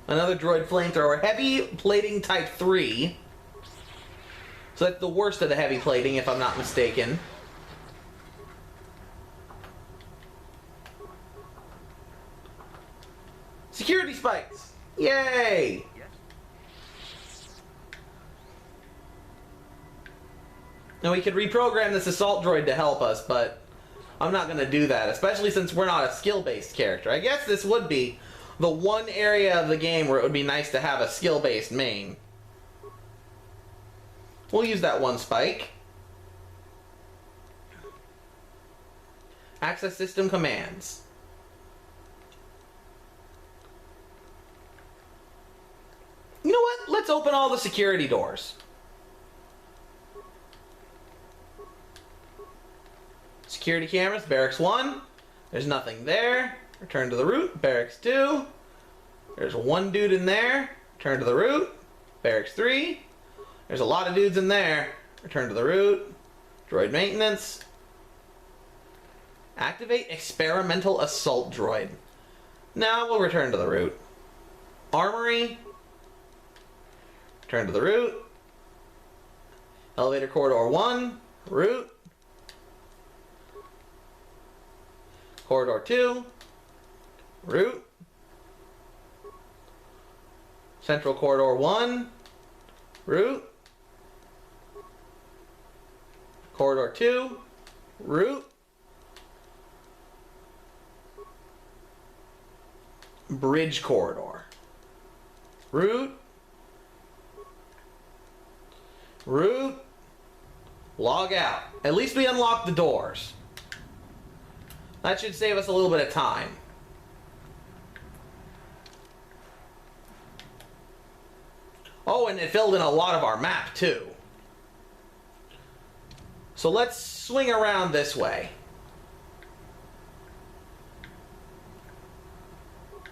Another droid flamethrower. Heavy plating type 3. So that's the worst of the heavy plating, if I'm not mistaken. Security spikes! Yay! Yes. Now we could reprogram this assault droid to help us, but I'm not going to do that, especially since we're not a skill-based character. I guess this would be the one area of the game where it would be nice to have a skill-based main. We'll use that one spike. Access system commands. You know what? Let's open all the security doors. Security cameras, barracks 1. There's nothing there. Return to the route, barracks 2. There's one dude in there. Return to the route, barracks 3. There's a lot of dudes in there. Return to the route. Droid maintenance. Activate experimental assault droid. Now we'll return to the route. Armory. Return to the route. Elevator corridor 1. Route. Corridor 2. Route. Central corridor 1. Route. Corridor 2. Route. Bridge corridor. Route. Route. Log out. At least we unlocked the doors. That should save us a little bit of time. Oh, and it filled in a lot of our map, too. So let's swing around this way.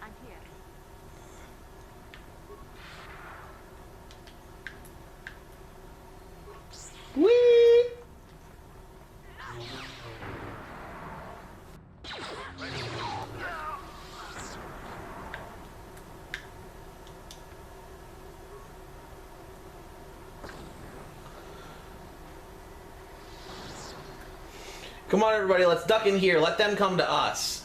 I'm here. Whee! Come on, everybody, let's duck in here. Let them come to us.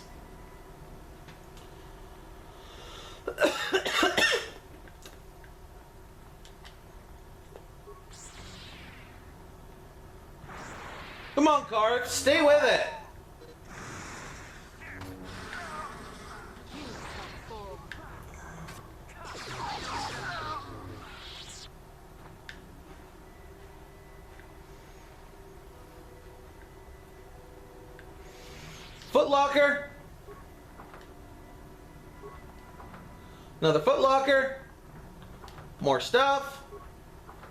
Come on, Karth, stay with it. footlocker. Another footlocker. More stuff.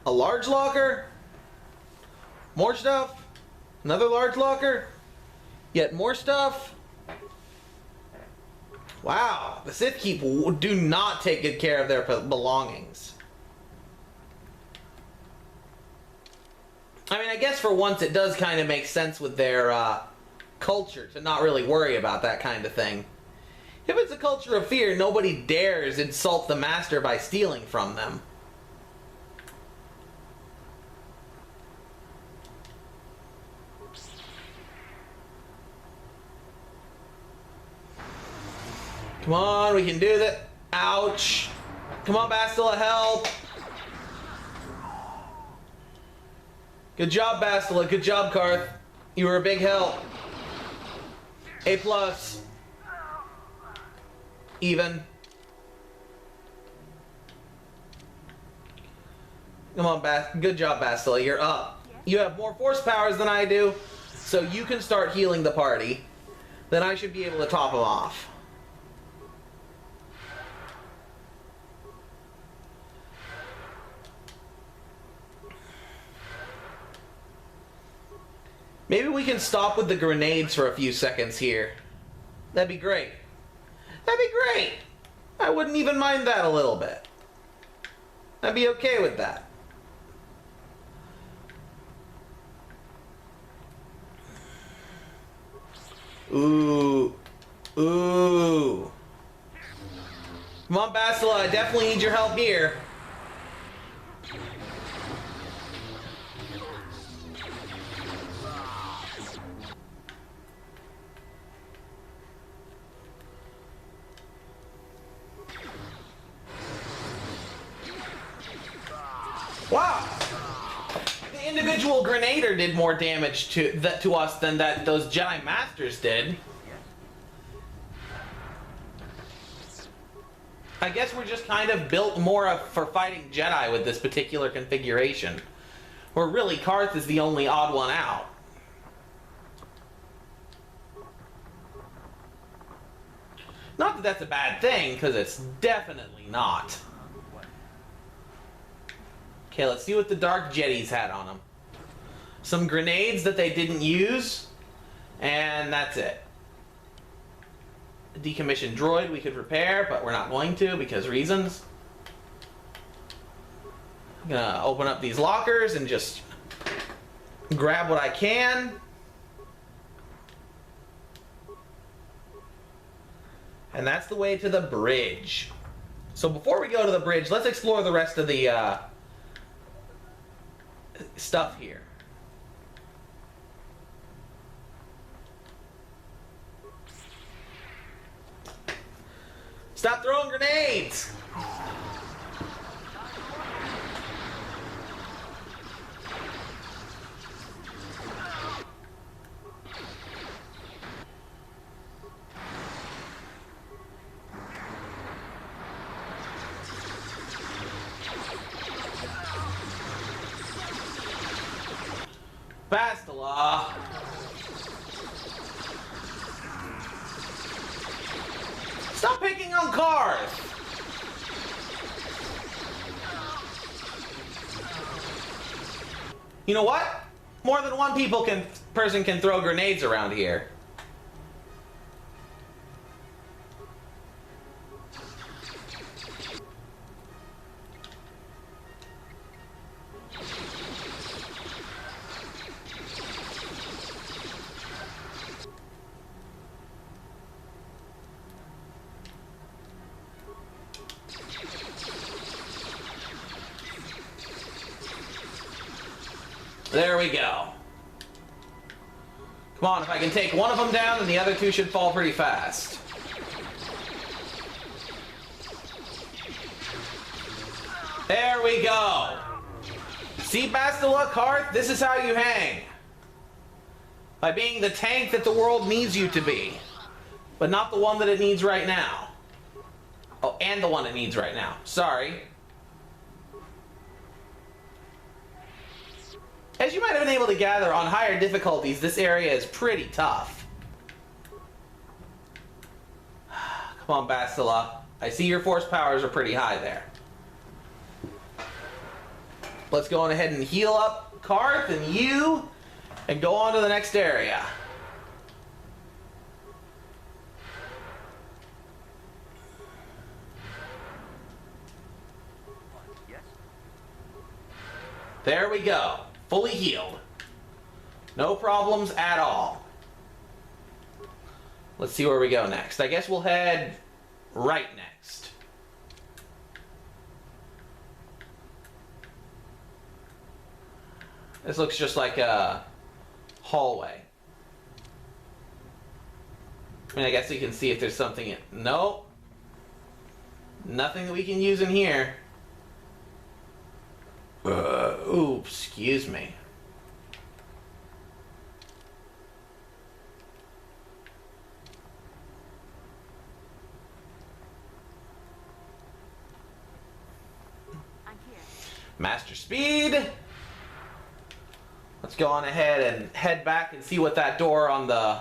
A large locker. More stuff. Another large locker. Yet more stuff. Wow, the Sith Keep do not take good care of their belongings. I mean, I guess for once it does kind of make sense with their culture to not really worry about that kind of thing. If it's a culture of fear, nobody dares insult the master by stealing from them. Come on, we can do that. Ouch. Come on, Bastila, help. Good job, Bastila. Good job, Karth. You were a big help. A+. Even. Come on, good job, Bastila. You're up. You have more force powers than I do, so you can start healing the party. Then I should be able to top them off. Maybe we can stop with the grenades for a few seconds here. That'd be great. That'd be great. I wouldn't even mind that a little bit. I'd be okay with that. Ooh. Ooh. Come on, Bastila. I definitely need your help here. Wow! The individual grenader did more damage to us than those Jedi Masters did. I guess we're just kind of built more for fighting Jedi with this particular configuration. Where really Karth is the only odd one out. Not that that's a bad thing, because it's definitely not. Okay, let's see what the Dark Jedis had on them. Some grenades that they didn't use, and that's it. A decommissioned droid we could repair, but we're not going to because reasons. I'm gonna open up these lockers and just grab what I can. And that's the way to the bridge. So before we go to the bridge, let's explore the rest of the stuff here. Stop throwing grenades! Bastila! Stop picking on cars! You know what? More than one person can throw grenades around here. There we go. Come on, if I can take one of them down, then the other two should fall pretty fast. There we go. See, Bastila, Karth, this is how you hang. By being the tank that the world needs you to be. But not the one that it needs right now. Oh, and the one it needs right now. Sorry. As you might have been able to gather, on higher difficulties, this area is pretty tough. Come on, Bastila. I see your force powers are pretty high there. Let's go on ahead and heal up Karth and you, and go on to the next area. Yes? There we go. Fully healed. No problems at all. Let's see where we go next. I guess we'll head right next. This looks just like a hallway. I mean, I guess you can see if there's something in... Nope. Nothing that we can use in here. Ooh, excuse me. I'm here. Master speed. Let's go on ahead and head back and see what that door on the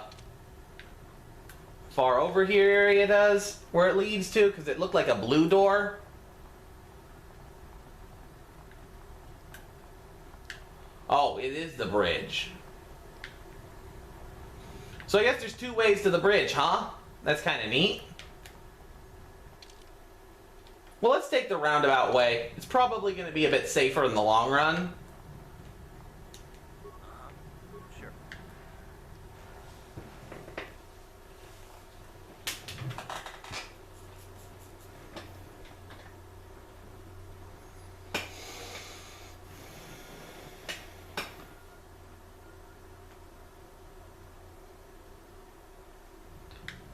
far over here area does, where it leads to, because it looked like a blue door. Oh, it is the bridge. So I guess there's two ways to the bridge, huh? That's kind of neat. Well, let's take the roundabout way. It's probably going to be a bit safer in the long run. Sure.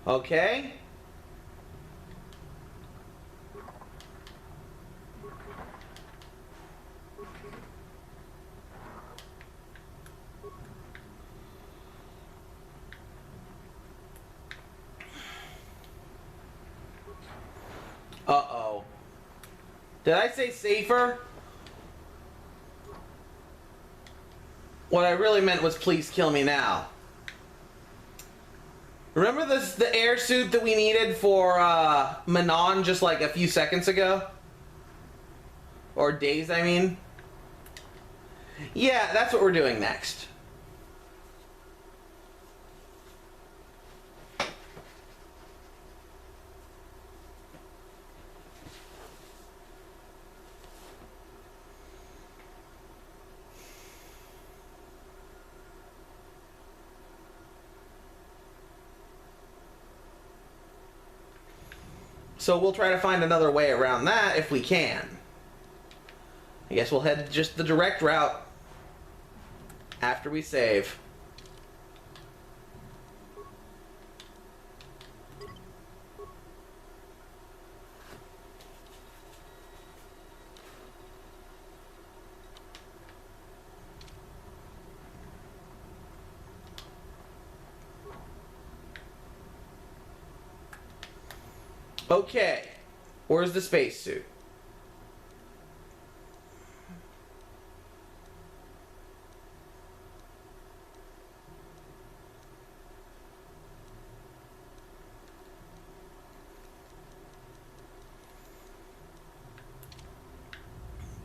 Okay. Uh-oh. Did I say safer? What I really meant was please kill me now. Remember the air suit that we needed for Manon just like a few seconds ago? Or days, I mean? Yeah, that's what we're doing next. So we'll try to find another way around that if we can. I guess we'll head just the direct route after we save. Okay, where's the spacesuit?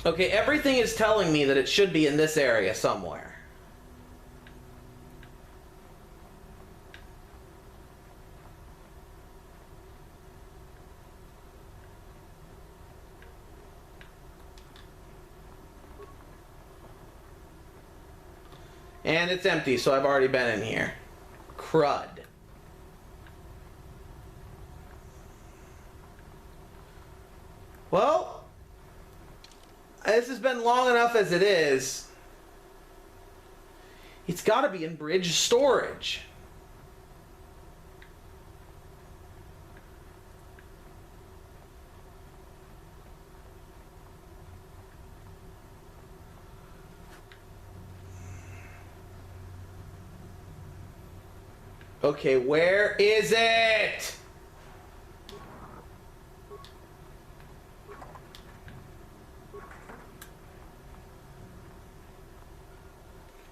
Okay, everything is telling me that it should be in this area somewhere. And it's empty, so I've already been in here. Crud. Well, this has been long enough as it is. It's got to be in bridge storage. Okay, where is it?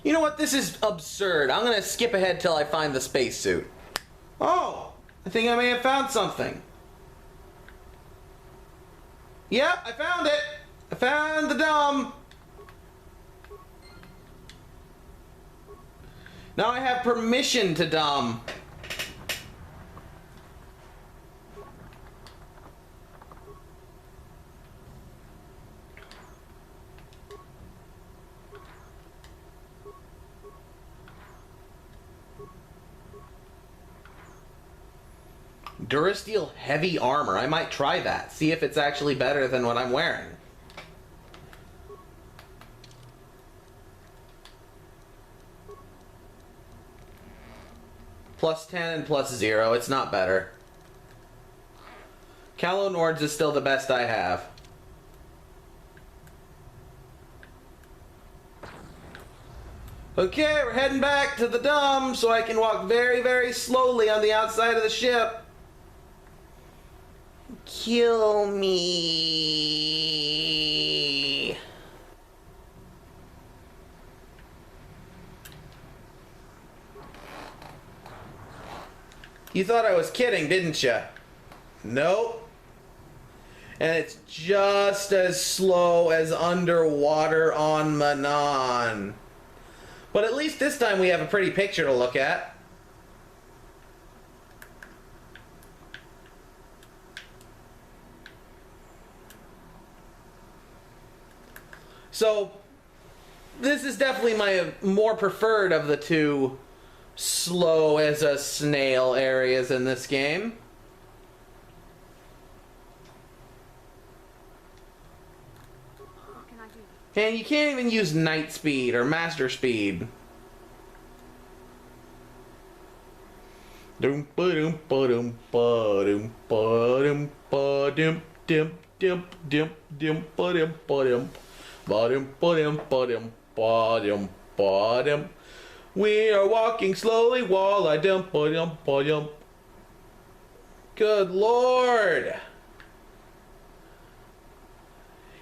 You know what? This is absurd. I'm gonna skip ahead till I find the spacesuit. Oh, I think I may have found something. Yep, I found it. I found the dome. Now I have permission to dumb. Durasteel heavy armor. I might try that. See if it's actually better than what I'm wearing. Plus 10 and plus 0. It's not better. Calo Nords is still the best I have. Okay, we're heading back to the dome so I can walk very, very slowly on the outside of the ship. Kill me. You thought I was kidding, didn't you? Nope. And it's just as slow as underwater on Manon. But at least this time we have a pretty picture to look at. So, this is definitely my more preferred of the two slow as a snail areas in this game. What can I do? And you can't even use night speed or master speed. Doom ba doom ba doom ba doom ba doom ba doom dim dim dim dim ba dim ba dim ba dim ba dim ba dim ba dim ba dim. We are walking slowly while I dump ba dim ba dim. Good Lord.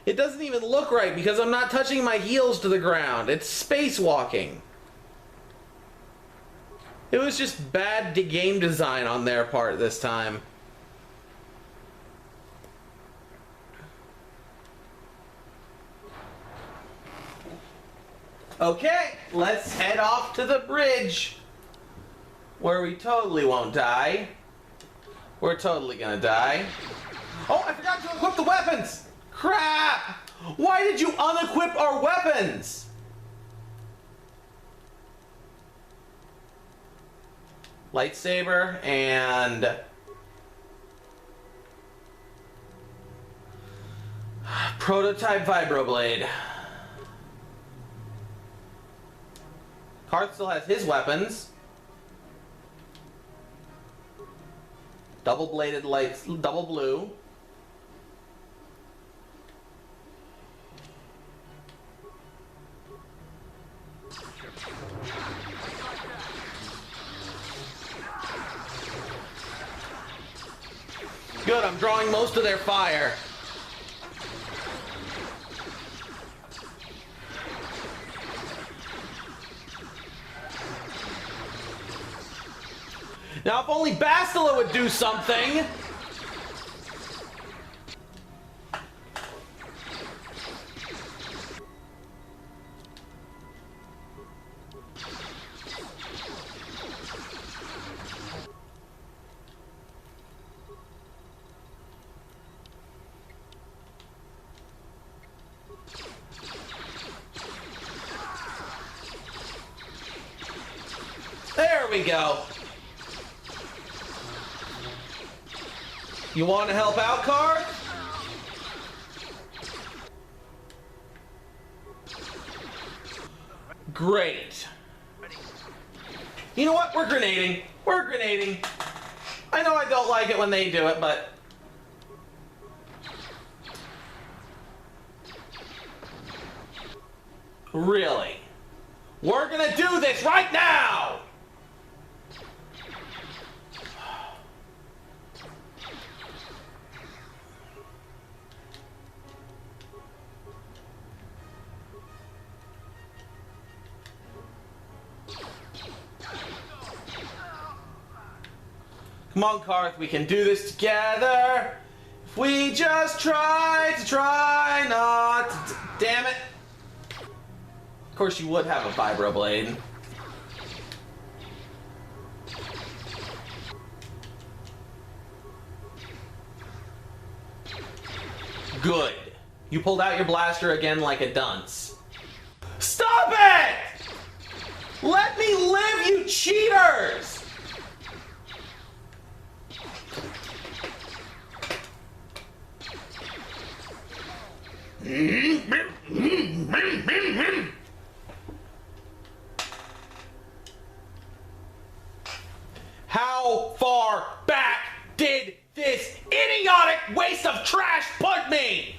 It doesn't even look right because I'm not touching my heels to the ground. It's spacewalking. It was just bad game design on their part this time. Okay, let's head off to the bridge where we totally won't die. We're totally gonna die. Oh, I forgot to equip the weapons! Crap! Why did you unequip our weapons? Lightsaber and prototype vibroblade. Karth still has his weapons. Double bladed lights, double blue. Good, I'm drawing most of their fire. Now, if only Bastila would do something! There we go. You want to help out, Karth? Great. You know what? We're grenading. We're grenading. I know I don't like it when they do it, but... Really? We're gonna do this right now! Come on, Karth, we can do this together. If We just try not to... Damn it. Of course you would have a vibroblade. Good. You pulled out your blaster again like a dunce. Stop it! Let me live, you cheaters! How far back did this idiotic waste of trash put me?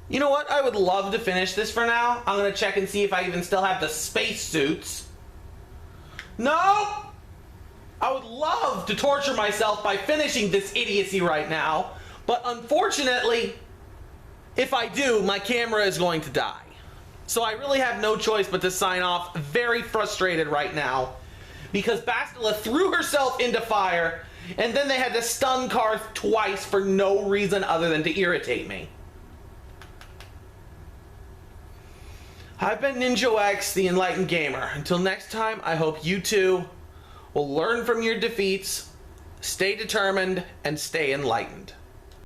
You know what? I would love to finish this for now. I'm going to check and see if I even still have the space suits. No! I would love to torture myself by finishing this idiocy right now. But unfortunately, if I do, my camera is going to die. So I really have no choice but to sign off, very frustrated right now. Because Bastila threw herself into fire, and then they had to stun Karth twice for no reason other than to irritate me. I've been Ninja X, the Enlightened Gamer. Until next time, I hope you two will learn from your defeats, stay determined, and stay enlightened.